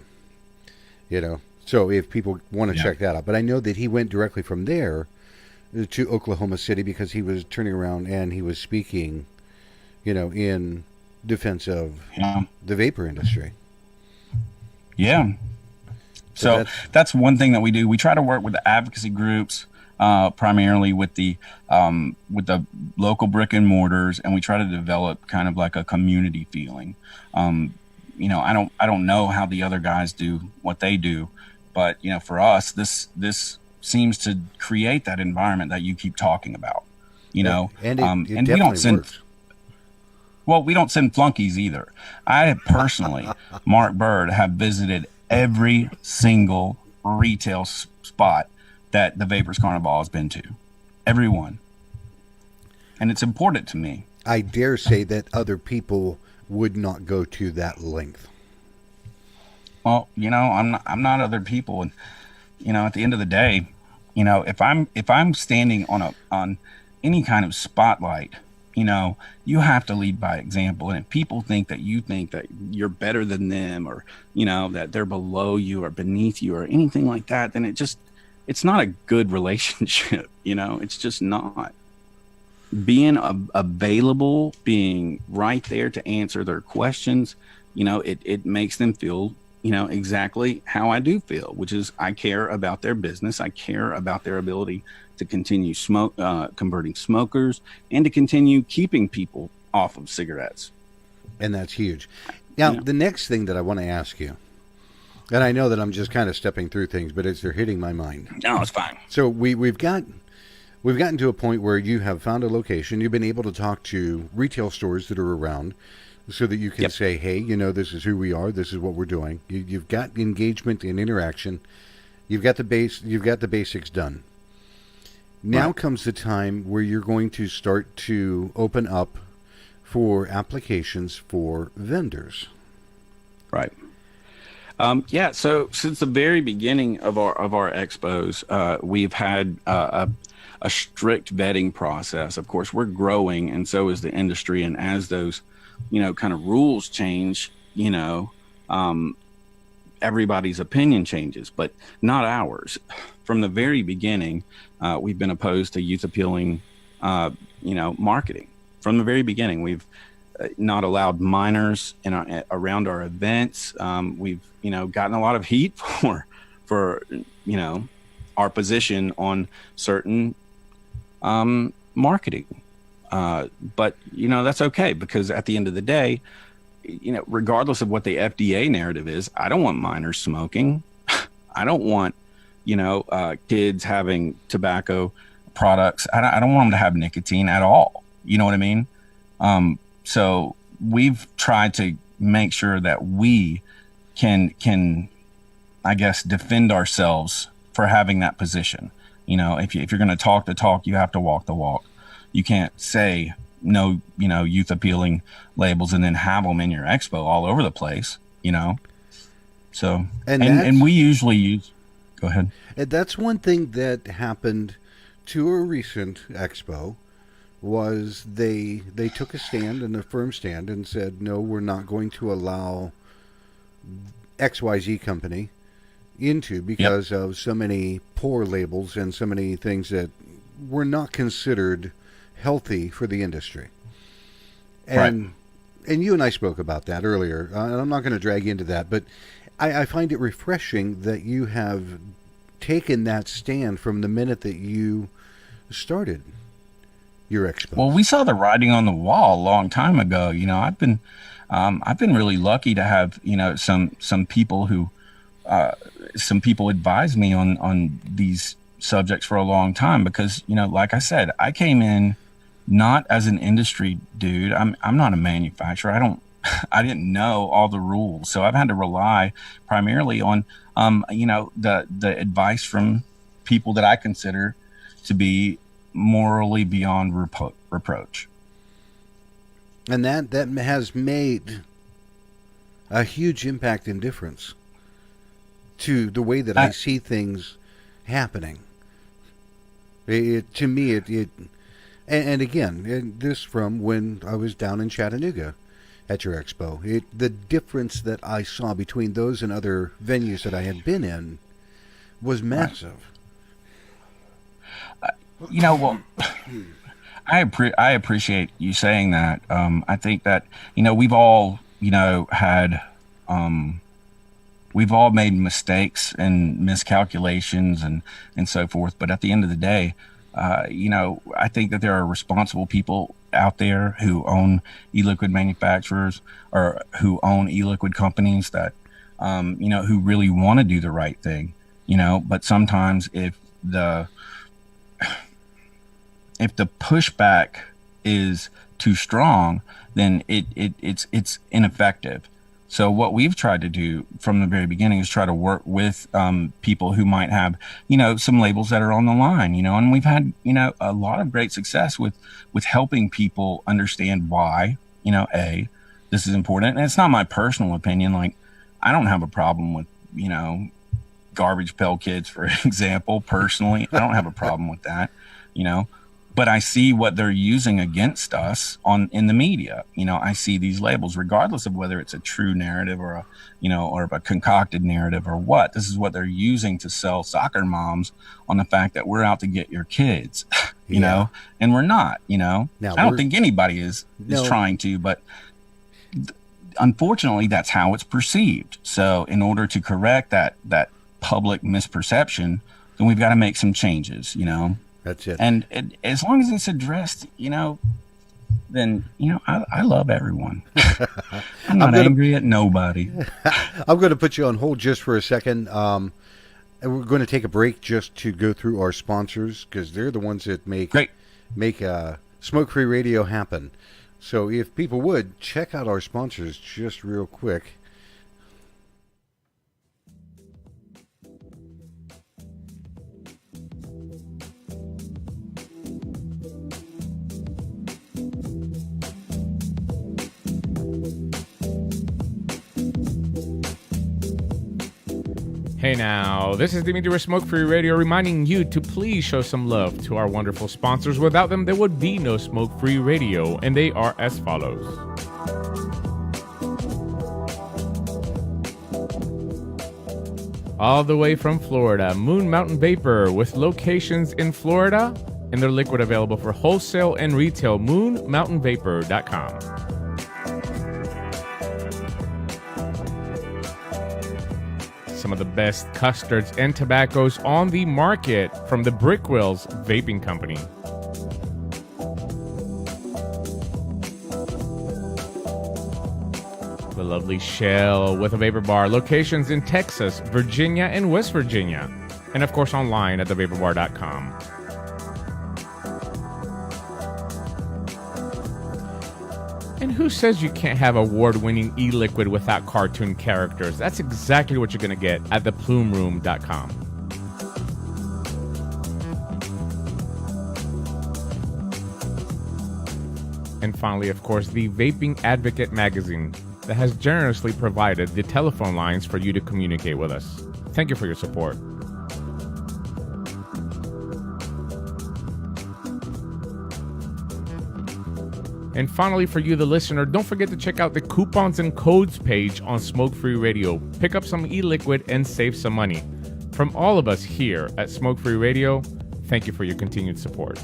So if people want to check that out. But I know that he went directly from there to Oklahoma City because he was turning around and he was speaking, in defense of the vapor industry. Yeah. So that's one thing that we do. We try to work with the advocacy groups, primarily with the local brick and mortars, and we try to develop kind of like a community feeling. I don't know how the other guys do what they do, but for us, this seems to create that environment that you keep talking about, and it we don't send works. Well, we don't send flunkies either. I personally, Mark Byrd, have visited every single retail spot that the Vapers Carnivale has been to. Every one. And it's important to me. I dare say that other people would not go to that length. Well, I'm not other people. And, at the end of the day, if I'm standing on any kind of spotlight, you have to lead by example. And if people think that you're better than them, or, that they're below you or beneath you or anything like that, then it's not a good relationship. It's just not. Being available, being right there to answer their questions, it makes them feel, exactly how I do feel, which is I care about their business. I care about their ability to continue converting smokers and to continue keeping people off of cigarettes. And that's huge. Now, the next thing that I want to ask you, and I know that I'm just kind of stepping through things, but they're hitting my mind. No, it's fine. So we've gotten to a point where you have found a location. You've been able to talk to retail stores that are around, so that you can say, "Hey, this is who we are. This is what we're doing." You've got engagement and interaction. You've got the base. You've got the basics done. Now comes the time where you're going to start to open up for applications for vendors. Right. Yeah. So since the very beginning of our expos, we've had a strict vetting process. Of course, we're growing, and so is the industry. And as those, kind of rules change, everybody's opinion changes, but not ours. From the very beginning, we've been opposed to youth appealing, marketing. From the very beginning, we've not allowed minors around our events. We've, gotten a lot of heat for our position on certain marketing. But, that's okay, because at the end of the day, regardless of what the FDA narrative is, I don't want minors smoking. I don't want, kids having tobacco products. I don't want them to have nicotine at all. You know what I mean? So we've tried to make sure that we can, I guess, defend ourselves for having that position. If you're going to talk the talk, you have to walk the walk. You can't say no, youth appealing labels and then have them in your expo all over the place, So, and we usually use, go ahead. And that's one thing that happened to a recent expo, was they took a stand, and a firm stand, and said, no, we're not going to allow XYZ company into, because of so many poor labels and so many things that were not considered healthy for the industry. And you and I spoke about that earlier, and I'm not going to drag you into that, but I find it refreshing that you have taken that stand from the minute that you started your expo. Well, we saw the writing on the wall a long time ago. I've been really lucky to have, some people who, some people advised me on these subjects for a long time, because, like I said, I came in not as an industry dude. I'm not a manufacturer. I didn't know all the rules. So I've had to rely primarily on, the advice from people that I consider to be morally beyond reproach. And that has made a huge impact and difference to the way that I see things happening. To me, and again, this from when I was down in Chattanooga at your expo. The difference that I saw between those and other venues that I had been in was massive. Well, I appreciate you saying that. I think that, we've all, had, we've all made mistakes and miscalculations and so forth. But at the end of the day, I think that there are responsible people out there who own e-liquid manufacturers, or who own e-liquid companies that, who really want to do the right thing, but sometimes if the pushback is too strong, then it's ineffective. So what we've tried to do from the very beginning is try to work with people who might have, some labels that are on the line, and we've had, a lot of great success with helping people understand why, this is important. And it's not my personal opinion. Like, I don't have a problem with, Garbage Pail Kids, for example. Personally, I don't have a problem with that, but I see what they're using against us in the media. I see these labels, regardless of whether it's a true narrative or a concocted narrative or what. This is what they're using to sell soccer moms on the fact that we're out to get your kids, and we're not. Now, I don't think anybody is trying to, but unfortunately, that's how it's perceived. So, in order to correct that public misperception, then we've got to make some changes. That's it. And as long as it's addressed, then, I love everyone. I'm not angry at nobody. I'm going to put you on hold just for a second. And we're going to take a break just to go through our sponsors, because they're the ones that make Smoke-Free Radio happen. So if people would, check out our sponsors just real quick. Hey now, this is Dimitri with Smoke Free Radio, reminding you to please show some love to our wonderful sponsors. Without them, there would be no Smoke Free Radio, and they are as follows. All the way from Florida, Moon Mountain Vapor, with locations in Florida, and their liquid available for wholesale and retail, moonmountainvapor.com. Some of the best custards and tobaccos on the market from the Brickwills Vaping Company. The lovely Shell with a vapor bar, locations in Texas, Virginia, and West Virginia. And of course online at thevaporbar.com. And who says you can't have award-winning e-liquid without cartoon characters? That's exactly what you're going to get at theplumeroom.com. And finally, of course, the Vaping Advocate magazine that has generously provided the telephone lines for you to communicate with us. Thank you for your support. And finally, for you, the listener, don't forget to check out the coupons and codes page on Smoke Free Radio. Pick up some e-liquid and save some money. From all of us here at Smoke Free Radio, thank you for your continued support.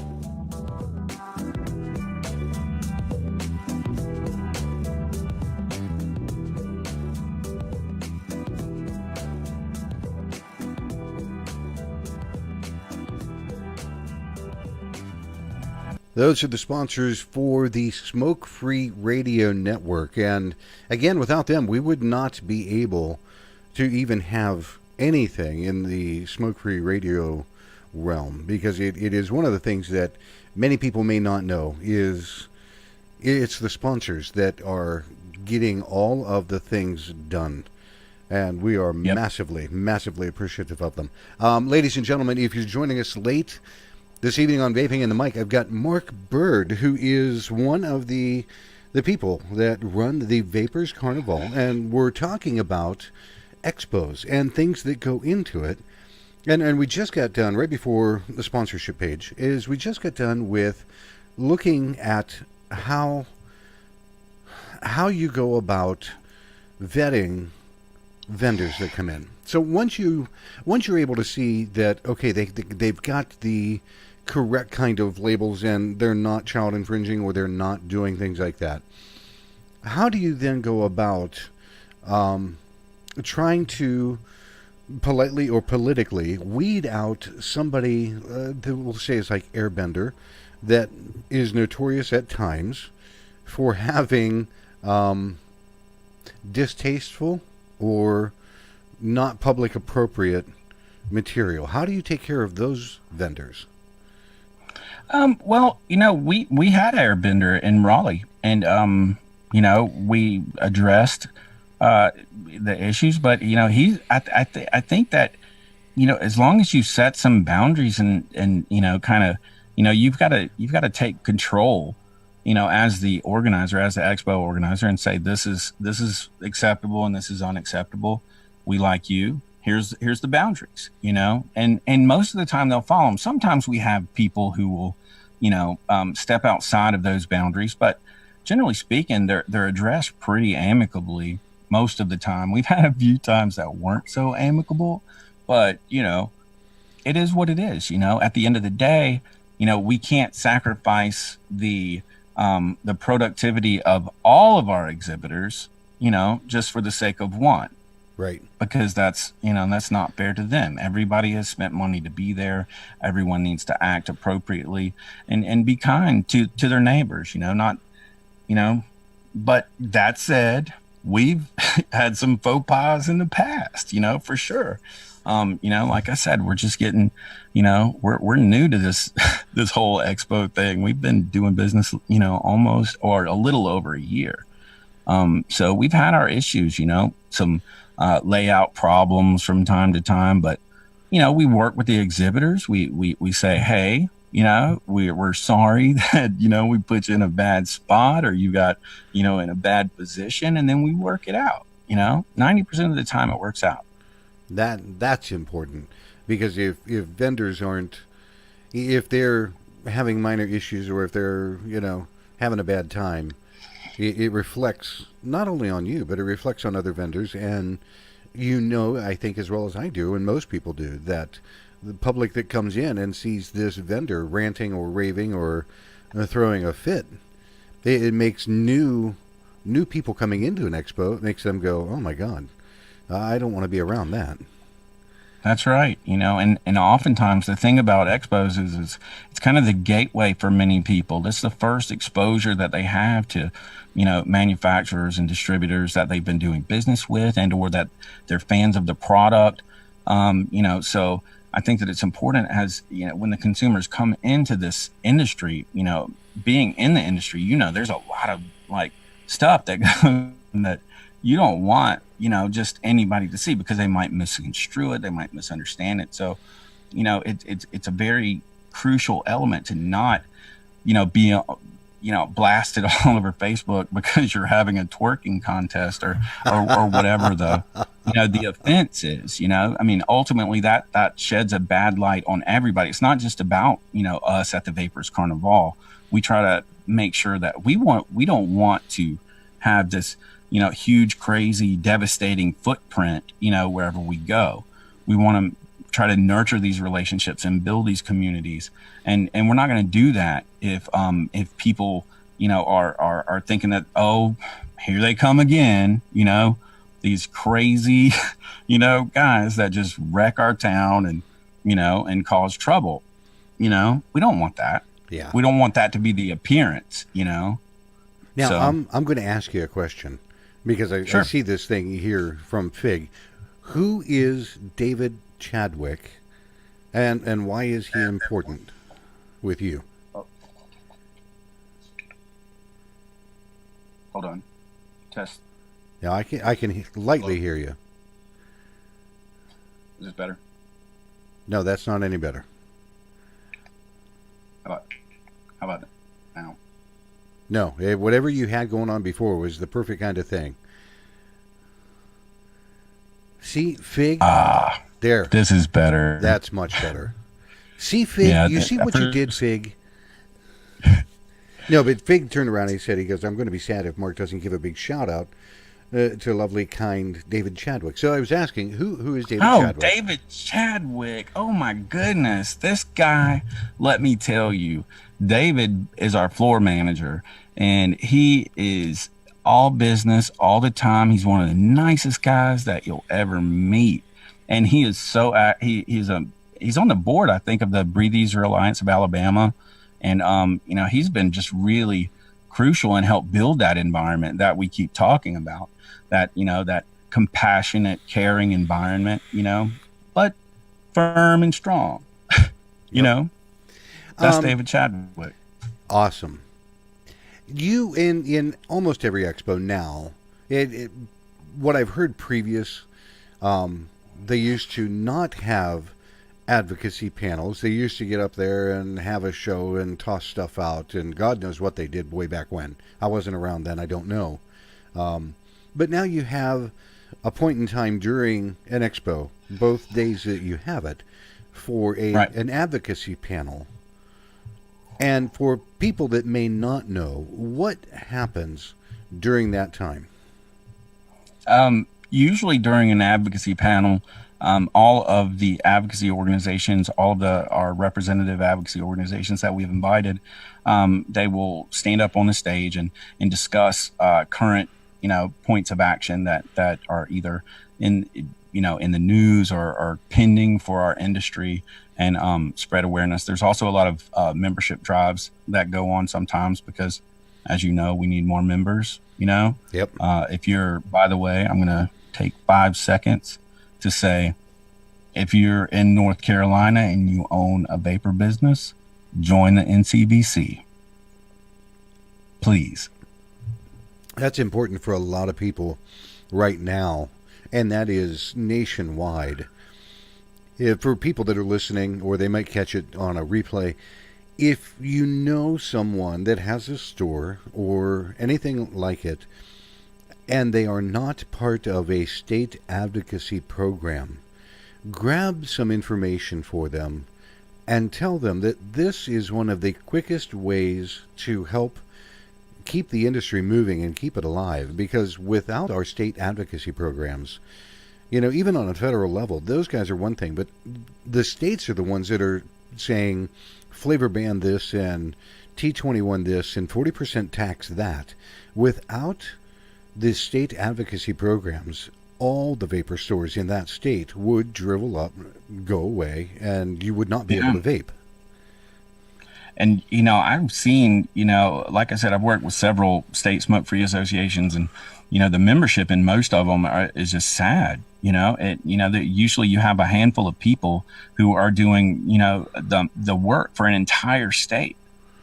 Those are the sponsors for the Smoke-Free Radio Network. And again, without them, we would not be able to even have anything in the Smoke-Free Radio realm, because it is one of the things that many people may not know is it's the sponsors that are getting all of the things done. And we are massively, massively appreciative of them. Ladies and gentlemen, if you're joining us late this evening on Vaping in the Mic, I've got Mark Byrd, who is one of the people that run the Vapers Carnivale, and we're talking about expos and things that go into it. And we just got done, right before the sponsorship page, we just got done with looking at how you go about vetting vendors that come in. So once you're able to see that, okay, they've got the correct kind of labels and they're not child infringing or they're not doing things like that, how do you then go about trying to politely or politically weed out somebody that we'll say is like Airbender, that is notorious at times for having distasteful or not public appropriate material? How do you take care of those vendors? Well, we had Airbender in Raleigh, and we addressed the issues, but I think that as long as you set some boundaries and you've got to take control, as the organizer, as the expo organizer, and say this is acceptable and this is unacceptable. We like you. Here's the boundaries, and most of the time they'll follow them. Sometimes we have people who will, step outside of those boundaries, but generally speaking, they're addressed pretty amicably most of the time. We've had a few times that weren't so amicable, but it is what it is. At the end of the day, we can't sacrifice the productivity of all of our exhibitors, just for the sake of one. Right. Because that's not fair to them. Everybody has spent money to be there. Everyone needs to act appropriately and be kind to their neighbors, but that said, we've had some faux pas in the past, for sure. Like I said, we're just getting, we're new to this, this whole expo thing. We've been doing business, almost or a little over a year. So we've had our issues, some layout problems from time to time, but we work with the exhibitors. We say, hey, we're sorry that we put you in a bad spot or you got in a bad position, and then we work it out. 90% of the time it works out. That's important, because if vendors aren't, if they're having minor issues or if they're having a bad time, it reflects not only on you, but it reflects on other vendors. And I think as well as I do, and most people do, that the public that comes in and sees this vendor ranting or raving or throwing a fit, it makes new people coming into an expo, it makes them go, oh my God, I don't want to be around that. That's right. And oftentimes the thing about expos is it's kind of the gateway for many people. This is the first exposure that they have to, manufacturers and distributors that they've been doing business with, and or that they're fans of the product. So I think that it's important as, when the consumers come into this industry, being in the industry, there's a lot of stuff that that you don't want, just anybody to see, because they might misconstrue it. They might misunderstand it. So, it's a very crucial element to not, be, blasted all over Facebook because you're having a twerking contest or whatever the offense is. Ultimately that sheds a bad light on everybody. It's not just about, us at the Vapers Carnivale. We try to make sure that we don't want to have this, huge, crazy, devastating footprint, wherever we go. We want to try to nurture these relationships and build these communities. And we're not going to do that if people, are thinking that, oh, here they come again, these crazy, guys that just wreck our town and, and cause trouble. We don't want that. Yeah. We don't want that to be the appearance, Now, so, I'm going to ask you a question, because I see this thing here from Fig. Who is David Chadwick, and why is he important with you? Hold on. Test. Yeah, I can lightly hear you. Is this better? No, that's not any better. How about now? No, whatever you had going on before was the perfect kind of thing. See, Fig? There. This is better. That's much better. See, Fig? Yeah, you see what you did, Fig? No, but Fig turned around and he goes, I'm going to be sad if Mark doesn't give a big shout-out to lovely, kind David Chadwick. So I was asking, who is David Chadwick? Oh, David Chadwick. Oh, my goodness. This guy, let me tell you, David is our floor manager, and he is all business all the time. He's one of the nicest guys that you'll ever meet. And he is so, he's on the board, I think, of the Breathe Easier Alliance of Alabama. And, he's been just really crucial and helped build that environment that we keep talking about, that, that compassionate, caring environment, but firm and strong, that's David Chadwick. Awesome. You, in almost every expo now, what I've heard previous, they used to not have advocacy panels. They used to get up there and have a show and toss stuff out, and God knows what they did way back when. I wasn't around then, I don't know. But now you have a point in time during an expo, both days that you have it, for an advocacy panel. And for people that may not know, what happens during that time? Usually during an advocacy panel, all of the advocacy organizations, all of our representative advocacy organizations that we've invited, they will stand up on the stage and discuss current, points of action that are either in the news or pending for our industry, and spread awareness. There's also a lot of membership drives that go on sometimes because, as you know, we need more members. Yep. By the way, I'm going to take 5 seconds to say, if you're in North Carolina and you own a vapor business, join the NCVC. Please. That's important for a lot of people right now, and that is nationwide. For people that are listening, or they might catch it on a replay, if you know someone that has a store or anything like it, and they are not part of a state advocacy program, grab some information for them and tell them that this is one of the quickest ways to help keep the industry moving and keep it alive. Because without our state advocacy programs, even on a federal level, those guys are one thing, but the states are the ones that are saying flavor ban this and T21 this and 40% tax that. Without the state advocacy programs, all the vapor stores in that state would drivel up, go away, and you would not be able to vape. And, I've seen, like I said, I've worked with several state smoke-free associations, and, the membership in most of them is just sad. That usually you have a handful of people who are doing, the work for an entire state,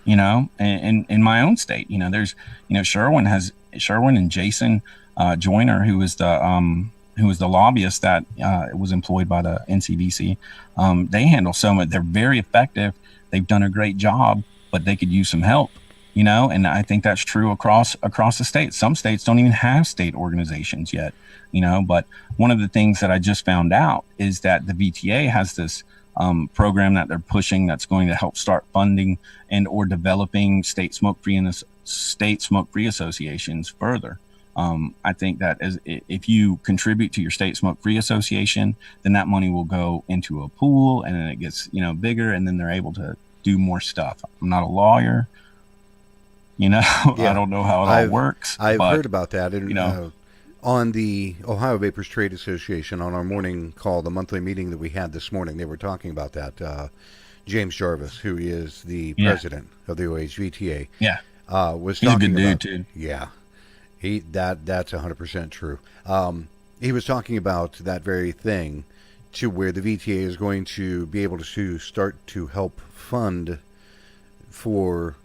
in my own state. There's, Sherwin and Jason Joyner, who was the lobbyist that was employed by the NCVC. They handle so much. They're very effective. They've done a great job, but they could use some help, and I think that's true across the state. Some states don't even have state organizations yet, but one of the things that I just found out is that the VTA has this program that they're pushing that's going to help start funding and or developing state smoke-free associations further. I think that if you contribute to your state smoke-free association, then that money will go into a pool, and then it gets, bigger, and then they're able to do more stuff. I'm not a lawyer, Yeah. I don't know how it all works. I've heard about that. And, on the Ohio Vapers Trade Association, on our morning call, the monthly meeting that we had this morning, they were talking about that. James Jarvis, who is the president of the OHVTA, was He's talking a good about, dude too. Yeah. That's 100% true. He was talking about that very thing, to where the VTA is going to be able to start to help fund for,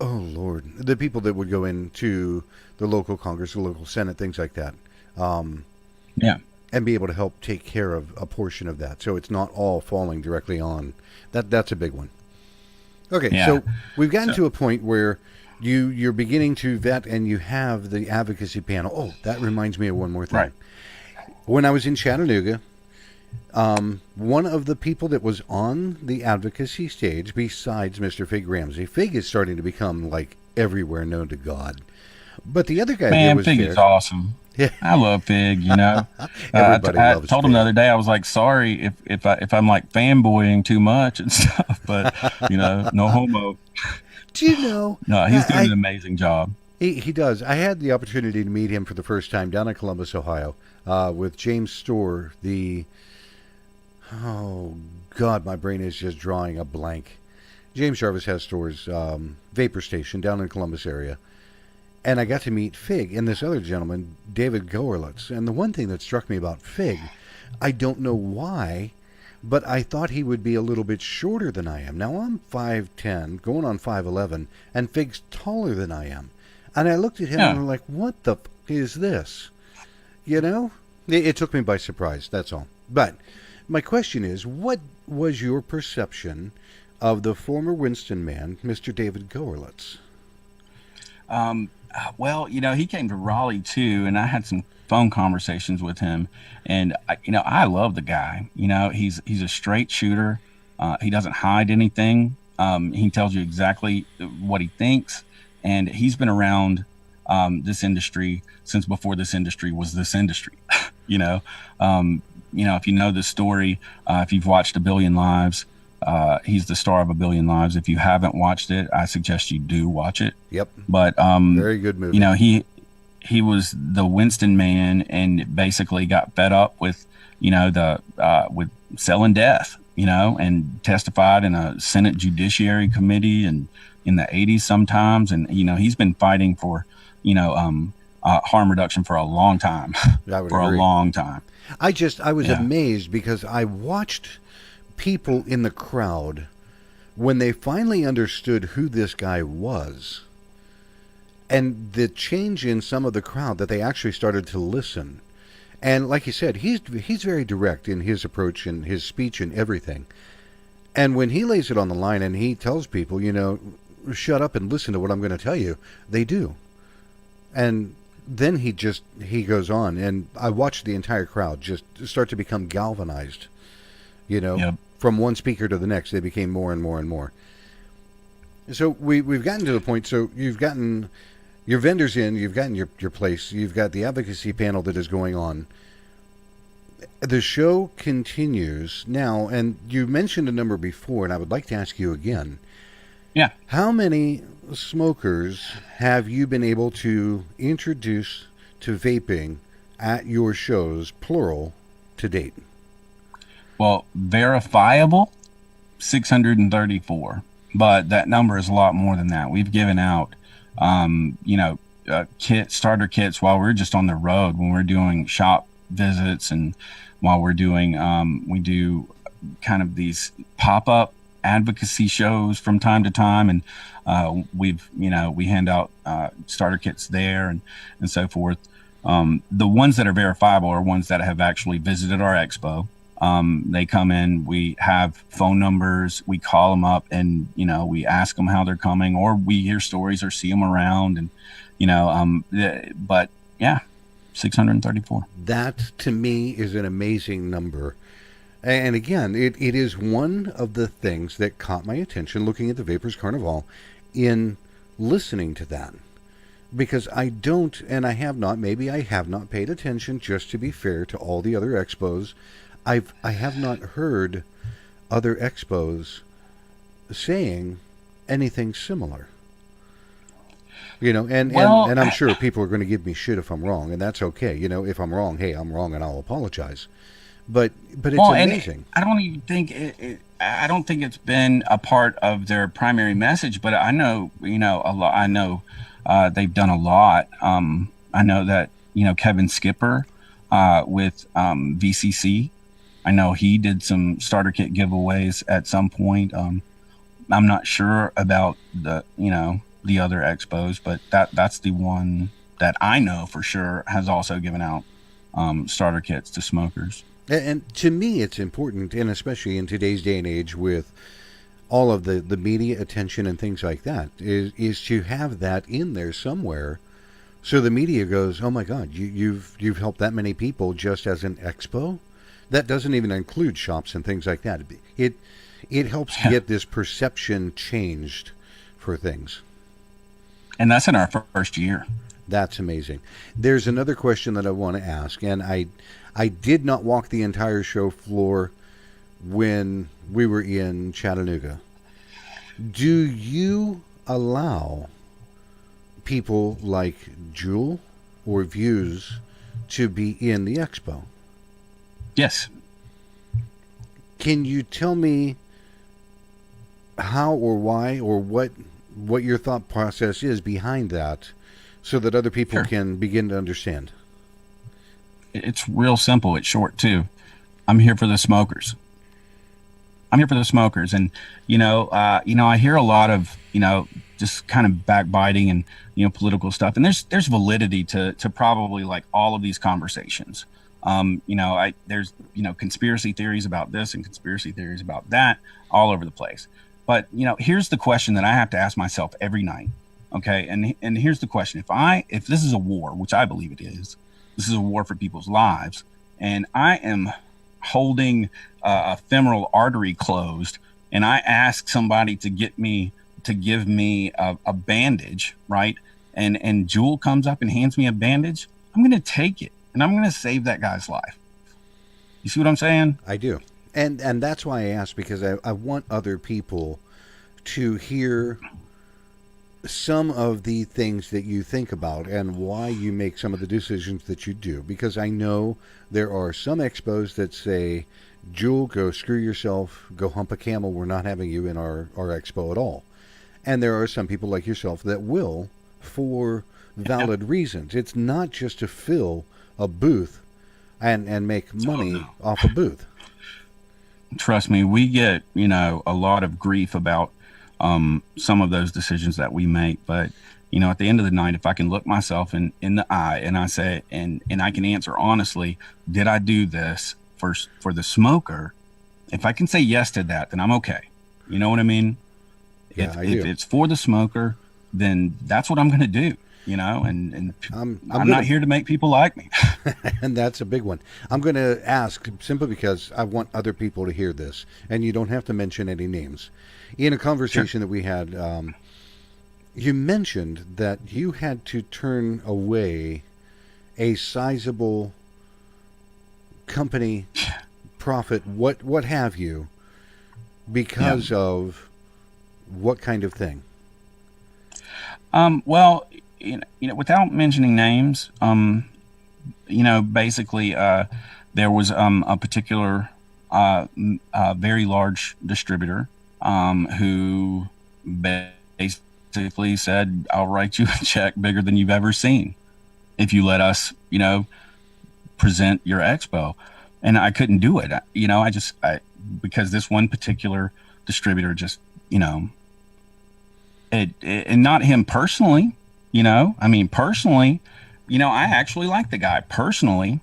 the people that would go into the local Congress, the local Senate, things like that. And be able to help take care of a portion of that, so it's not all falling directly on that. That's a big one. Okay, so we've gotten to a point where you're beginning to vet, and you have the advocacy panel. Oh, that reminds me of one more thing. Right. When I was in Chattanooga, one of the people that was on the advocacy stage, besides Mr. Fig Ramsey, Fig is starting to become like everywhere known to God. But the other guy that was Fig there, is awesome. Yeah. I love Fig, Everybody I loves told him Fig. the other day, I was like, sorry if I'm like fanboying too much and stuff, but no homo. Do you know? No, he's doing an amazing job. He does. I had the opportunity to meet him for the first time down in Columbus, Ohio, with James Storr, oh God, my brain is just drawing a blank. James Jarvis has stores, Vapor Station down in Columbus area. And I got to meet Fig and this other gentleman, David Gorlitz. And the one thing that struck me about Fig, I don't know why, but I thought he would be a little bit shorter than I am. Now I'm 5'10", going on 5'11", and Fig's taller than I am. And I looked at him and I'm like, what the f*** is this? It took me by surprise, that's all. But My question is, what was your perception of the former Winston man, Mr. David Goerlitz? Well, he came to Raleigh too, and I had some phone conversations with him, and I love the guy. He's a straight shooter. He doesn't hide anything. He tells you exactly what he thinks, and he's been around this industry since before this industry was this industry. you know, if you know the story, if you've watched A Billion Lives, he's the star of A Billion Lives. If you haven't watched it, I suggest you do watch it. Yep. But very good movie. He was the Winston man, and basically got fed up with with selling death, and testified in a Senate Judiciary Committee and in the 80s sometimes, and he's been fighting for harm reduction for a long time. For a long time. I was amazed because I watched people in the crowd when they finally understood who this guy was, and the change in some of the crowd that they actually started to listen. And like you said, he's very direct in his approach and his speech and everything. And when he lays it on the line and he tells people, shut up and listen to what I'm going to tell you, they do. And then he goes on, and I watched the entire crowd just start to become galvanized. Yep. From one speaker to the next, they became more and more and more. So we've gotten to the point. So you've gotten your vendors in, you've gotten your place, you've got the advocacy panel that is going on. The show continues now, and you mentioned a number before, and I would like to ask you again. Yeah. How many smokers have you been able to introduce to vaping at your shows, plural, to date? Well, verifiable, 634. But that number is a lot more than that. We've given out, starter kits while we're just on the road, when we're doing shop visits, and while we're doing, we do kind of these pop-up advocacy shows from time to time, and we hand out starter kits there and so forth. The ones that are verifiable are ones that have actually visited our expo. They come in, we have phone numbers, we call them up, and we ask them how they're coming, or we hear stories or see them around, and but yeah, 634. That to me is an amazing number. And again, it is one of the things that caught my attention looking at the Vapers Carnivale in listening to that. Because I don't, and I have not paid attention, just to be fair to all the other expos. I have not heard other expos saying anything similar. And I'm sure people are going to give me shit if I'm wrong, and that's okay. If I'm wrong, hey, I'm wrong, and I'll apologize. But it's amazing. I don't even think I don't think it's been a part of their primary message, but I know a lot. I know they've done a lot. I know that Kevin Skipper with VCC. I know he did some starter kit giveaways at some point. I'm not sure about the other expos, but that's the one that I know for sure has also given out starter kits to smokers. And to me, it's important, and especially in today's day and age with all of the media attention and things like that, is to have that in there somewhere, so the media goes, "Oh my God, you've helped that many people just as an expo." That doesn't even include shops and things like that. It helps get this perception changed for things. And that's in our first year. That's amazing. There's another question that I want to ask, and I did not walk the entire show floor when we were in Chattanooga. Do you allow people like Jewel or Views to be in the expo? Yes. Can you tell me how or why or what your thought process is behind that, so that other people can begin to understand? It's real simple. It's short too. I'm here for the smokers. And I hear a lot of just kind of backbiting and political stuff. And there's validity to probably like all of these conversations. There's conspiracy theories about this and conspiracy theories about that all over the place. But here's the question that I have to ask myself every night. Okay, and here's the question: if this is a war, which I believe it is, this is a war for people's lives, and I am holding a femoral artery closed, and I ask somebody to give me a bandage, right? And Jewel comes up and hands me a bandage. I'm going to take it, and I'm going to save that guy's life. You see what I'm saying? I do. And that's why I asked, because I want other people to hear some of the things that you think about and why you make some of the decisions that you do. Because I know there are some expos that say, Jewel, go screw yourself, go hump a camel, we're not having you in our expo at all. And there are some people like yourself that will, for valid reasons. It's not just to fill a booth and make money off a booth. Trust me, we get a lot of grief about some of those decisions that we make, but at the end of the night, if I can look myself in the eye and I say, and I can answer honestly, did I do this for the smoker? If I can say yes to that, then I'm okay. You know what I mean? Yeah, if it's for the smoker, then that's what I'm going to do. And I'm not here to make people like me. And that's a big one. I'm going to ask simply because I want other people to hear this, and you don't have to mention any names. In a conversation that we had, you mentioned that you had to turn away a sizable company profit, what have you, because of what kind of thing? Well, without mentioning names, basically, there was a particular very large distributor who basically said, I'll write you a check bigger than you've ever seen if you let us, present your expo. And I couldn't do it. Because this one particular distributor just, and not him personally, personally, I actually like the guy personally,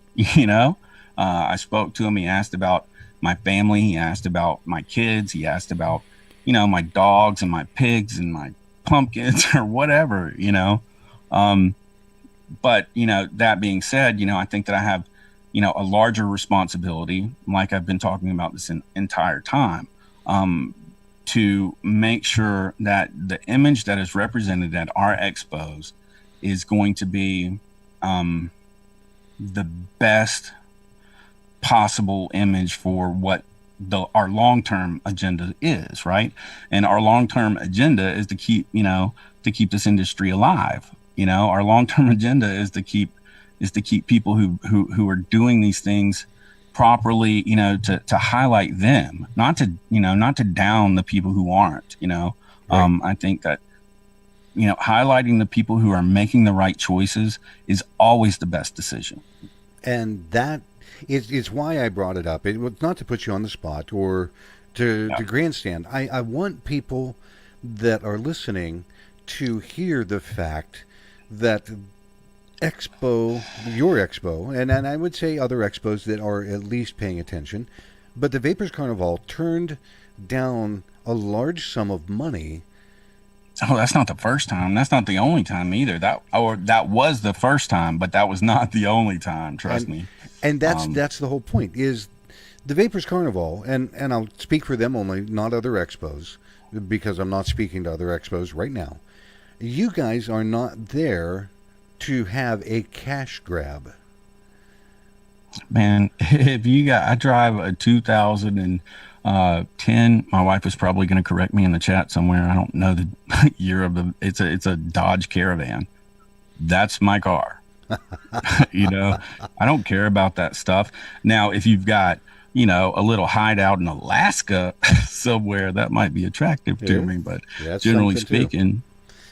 I spoke to him. He asked about my family. He asked about my kids. He asked about, my dogs and my pigs and my pumpkins or whatever, but, that being said, I think that I have, a larger responsibility, like I've been talking about this entire time, to make sure that the image that is represented at our expos is going to be the best possible image for what our long-term agenda is, right? And our long-term agenda is to keep this industry alive. Our long-term agenda is to keep people who are doing these things properly, to highlight them, not to down the people who aren't, Right. I think that, highlighting the people who are making the right choices is always the best decision. And that is why I brought it up. It was not to put you on the spot or to grandstand. I want people that are listening to hear the fact that your expo, and I would say other expos that are at least paying attention, but the Vapers Carnivale turned down a large sum of money. Oh, that's not the first time. That's not the only time either. That was the first time, but that was not the only time. Trust me. And that's the whole point. Is the Vapers Carnivale, and I'll speak for them only, not other expos, because I'm not speaking to other expos right now. You guys are not there to have a cash grab. Man, I drive a 2010. My wife is probably going to correct me in the chat somewhere. I don't know the year of it's a Dodge Caravan. That's my car. I don't care about that stuff. Now, if you've got, a little hideout in Alaska somewhere, that might be attractive to me. But generally speaking,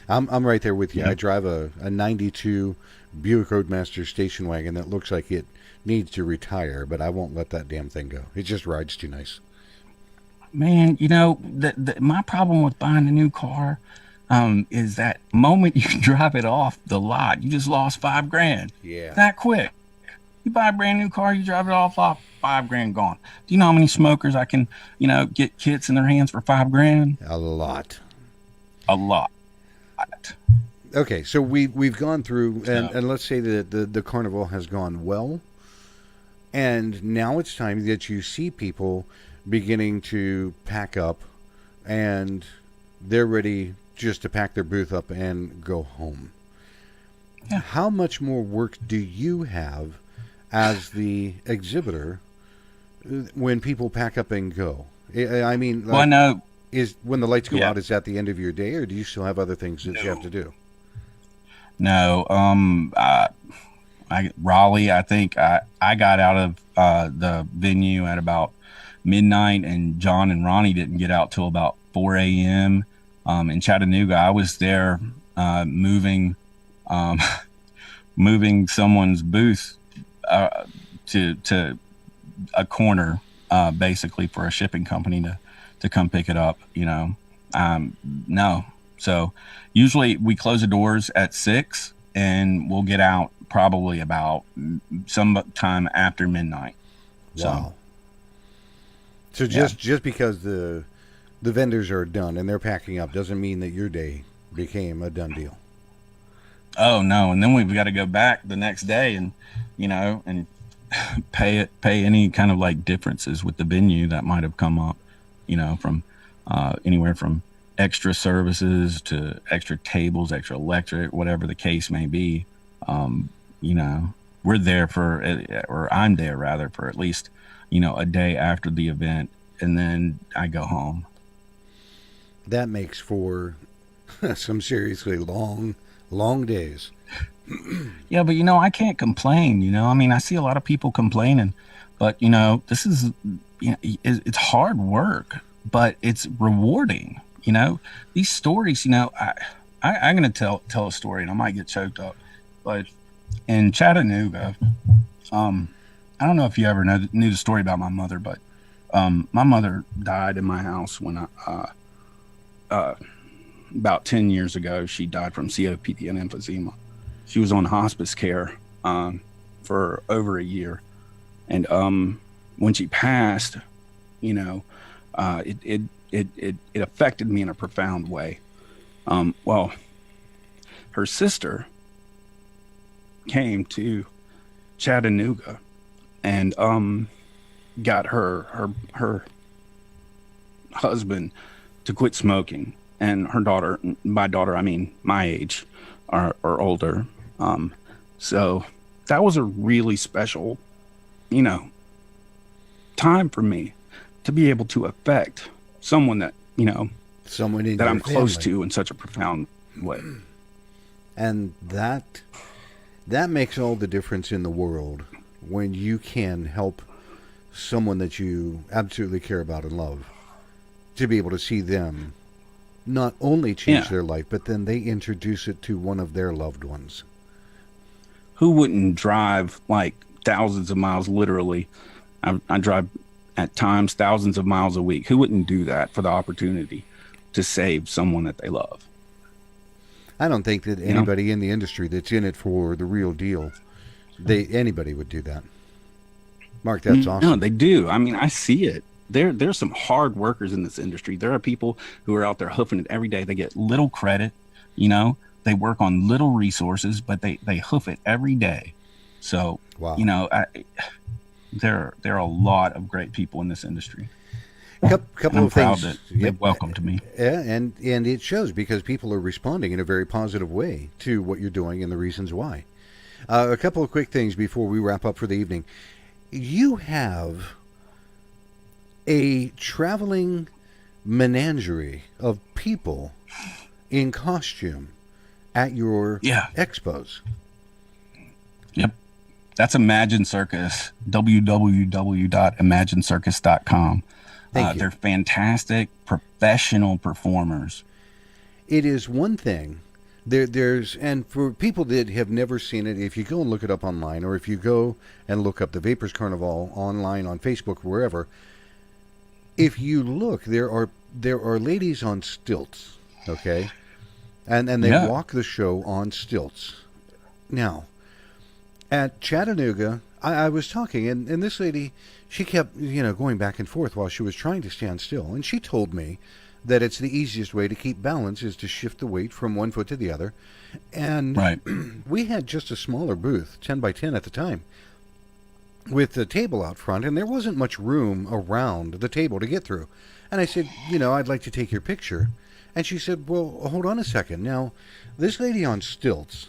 I'm right there with you. Yeah. I drive a 92 Buick Roadmaster station wagon that looks like it needs to retire, but I won't let that damn thing go. It just rides too nice. Man, my problem with buying a new car is that moment you drive it off the lot, you just lost $5,000. Yeah. That quick. You buy a brand new car, you drive it off, $5,000 gone. Do you know how many smokers I can, get kits in their hands for $5,000? A lot. A lot. Okay, so we've gone through, So- and let's say that the carnival has gone well, and now it's time that you see people beginning to pack up, and they're ready just to pack their booth up and go home. Yeah. How much more work do you have as the exhibitor when people pack up and go? I mean, Well, I know. is when the lights go Yeah. out, is that the end of your day, or do you still have other things that you have to do? No, Raleigh. I think I got out of the venue at about midnight, and John and Ronnie didn't get out till about 4 a.m. In Chattanooga, I was there moving moving someone's booth to a corner, basically for a shipping company to come pick it up. No. So usually we close the doors at 6, and we'll get out probably about sometime after midnight. Wow. So just because the vendors are done and they're packing up doesn't mean that your day became a done deal. Oh no, and then we've got to go back the next day and and pay any kind of like differences with the venue that might have come up, from anywhere from extra services to extra tables, extra electric, whatever the case may be. We're there or I'm there rather for at least, a day after the event, and then I go home. That makes for some seriously long days. Yeah, but I can't complain. I mean, I see a lot of people complaining, but this is, it's hard work, but it's rewarding. These stories. I'm gonna tell a story, and I might get choked up, but in Chattanooga, I don't know if you ever knew the story about my mother, but my mother died in my house when about 10 years ago. She died from COPD and emphysema. She was on hospice care for over a year, and when she passed, it affected me in a profound way. Well, her sister came to Chattanooga and got her husband to quit smoking, and her daughter, by daughter I mean my age or older. So that was a really special, time for me to be able to affect someone that, Someone in that your I'm close family. to in such a profound way. And that makes all the difference in the world when you can help someone that you absolutely care about and love to be able to see them not only change Yeah. their life, but then they introduce it to one of their loved ones. Who wouldn't drive like thousands of miles, literally? I drive at times thousands of miles a week. Who wouldn't do that for the opportunity to save someone that they love? I don't think that anybody in the industry that's in it for the real deal, anybody would do that. Mark, that's awesome. No, they do. I mean, I see it. There's some hard workers in this industry. There are people who are out there hoofing it every day. They get little credit, they work on little resources, but they hoof it every day. So, Wow. there are a lot of great people in this industry. Couple And I'm of proud things. that they've welcomed me. Yeah, and it shows because people are responding in a very positive way to what you're doing and the reasons why. A couple of quick things before we wrap up for the evening. You have a traveling menagerie of people in costume at your Yeah. expos. Yep. That's Imagine Circus, www.imaginecircus.com. Thank you. They're fantastic professional performers. It is one thing. There's and for people that have never seen it, if you go and look it up online, or if you go and look up the Vapers Carnivale online on Facebook, wherever, if you look, there are ladies on stilts, okay, and they Yeah. walk the show on stilts. Now, at Chattanooga, I was talking, and this lady, she kept, going back and forth while she was trying to stand still. And she told me that it's the easiest way to keep balance is to shift the weight from one foot to the other. And Right. we had just a smaller booth, 10 by 10 at the time, with the table out front, and there wasn't much room around the table to get through. And I said, I'd like to take your picture. And she said, well, hold on a second. Now, this lady on stilts,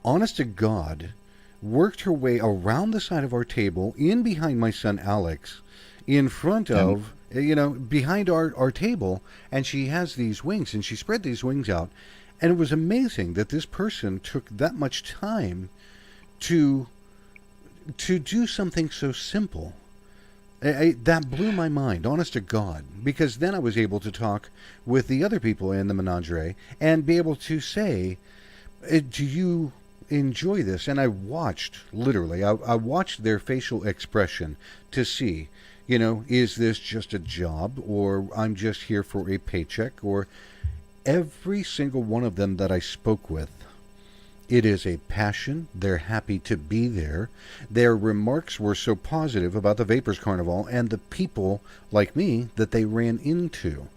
honest to God, worked her way around the side of our table, in behind my son Alex, in front of, behind our table, and she has these wings, and she spread these wings out. And it was amazing that this person took that much time to do something so simple. That blew my mind, honest to God, because then I was able to talk with the other people in the menagerie and be able to say, do you enjoy this? And I watched, literally, I watched their facial expression to see, is this just a job, or I'm just here for a paycheck? Or every single one of them that I spoke with, it is a passion. They're happy to be there. Their remarks were so positive about the Vapers Carnivale and the people like me that they ran into.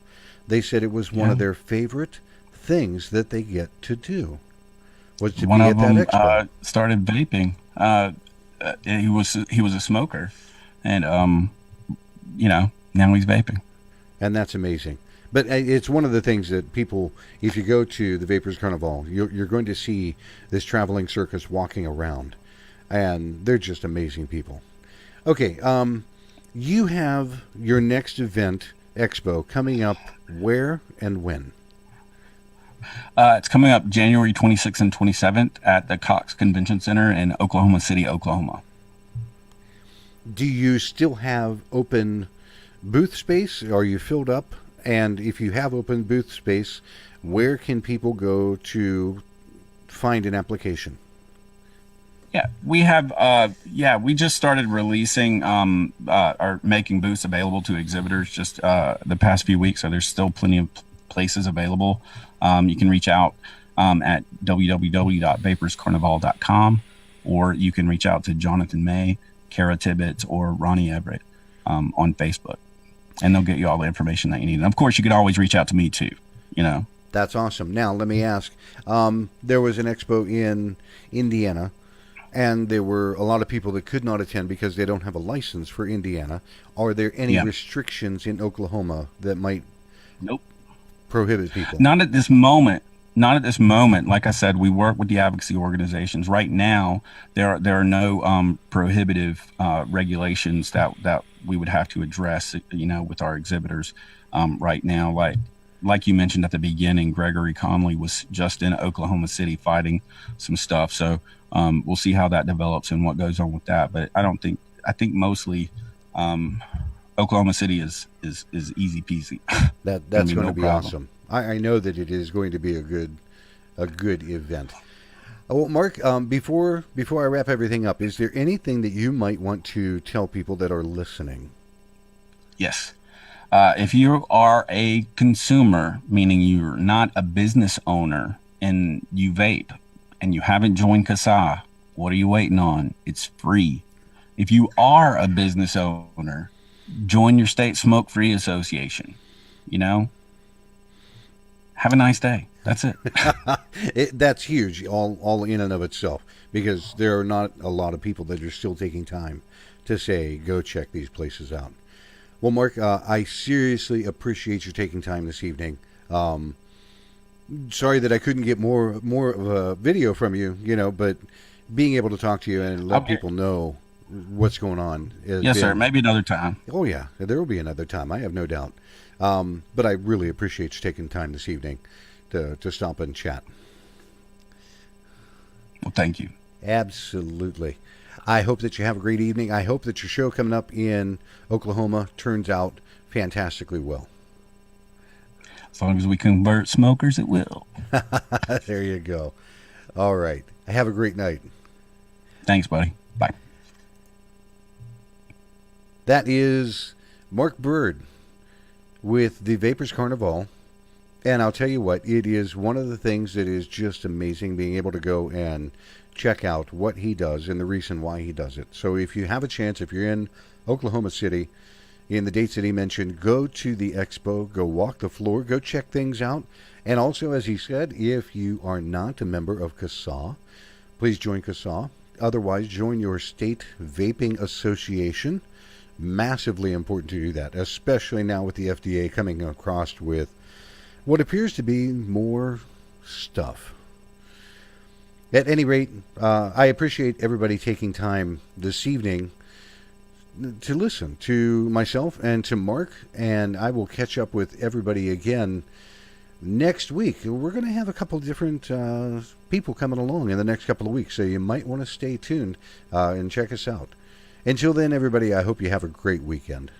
They said it was one of their favorite things that they get to do, was to One be of at that them expo. started vaping. He was a smoker, and now he's vaping. And that's amazing. But it's one of the things that people, if you go to the Vapers Carnival, you're going to see this traveling circus walking around. And they're just amazing people. Okay, you have your next event, Expo, coming up where and when? It's coming up January 26th and 27th at the Cox Convention Center in Oklahoma City, Oklahoma. Do you still have open booth space? Are you filled up? And if you have open booth space, where can people go to find an application? Yeah, we have. We just started releasing or making booths available to exhibitors just the past few weeks. So there's still plenty of places available. You can reach out at www.vaperscarnivale.com, or you can reach out to Jonathan May, Kara Tibbetts, or Ronnie Everett on Facebook. And they'll get you all the information that you need. And of course, you could always reach out to me too, That's awesome. Now, let me ask, there was an expo in Indiana, and there were a lot of people that could not attend because they don't have a license for Indiana. Are there any restrictions in Oklahoma that might Nope. prohibit people? Not at this moment. Not at this moment. Like I said, we work with the advocacy organizations. Right now, there are no prohibitive regulations that we would have to address, with our exhibitors right now. Like you mentioned at the beginning, Gregory Conley was just in Oklahoma City fighting some stuff. So we'll see how that develops and what goes on with that. But I think mostly Oklahoma City is easy peasy. That's going to be awesome. I know that it is going to be a good event. Well, Mark, before I wrap everything up, is there anything that you might want to tell people that are listening? Yes. If you are a consumer, meaning you're not a business owner, and you vape and you haven't joined CASA, what are you waiting on? It's free. If you are a business owner, join your state smoke-free association. Have a nice day. That's it. That's huge, all in and of itself, because there are not a lot of people that are still taking time to say, go check these places out. Well, Mark, I seriously appreciate you taking time this evening. Sorry that I couldn't get more of a video from you, but being able to talk to you and let people know what's going on. Yes, sir. Maybe another time. Oh, yeah. There will be another time. I have no doubt. But I really appreciate you taking time this evening to stop and chat. Well, thank you. Absolutely. I hope that you have a great evening. I hope that your show coming up in Oklahoma turns out fantastically well. As long as we convert smokers, it will. There you go. All right. Have a great night. Thanks, buddy. Bye. That is Mark Byrd with the Vapers Carnivale. And I'll tell you what, it is one of the things that is just amazing, being able to go and check out what he does and the reason why he does it. So if you have a chance, if you're in Oklahoma City, in the dates that he mentioned, go to the expo, go walk the floor, go check things out. And also, as he said, if you are not a member of CASA, please join CASA. Otherwise, join your state vaping association. Massively important to do that, especially now with the FDA coming across with what appears to be more stuff. At any rate, I appreciate everybody taking time this evening to listen to myself and to Mark, and I will catch up with everybody again next week. We're going to have a couple different people coming along in the next couple of weeks, so you might want to stay tuned and check us out. Until then, everybody, I hope you have a great weekend.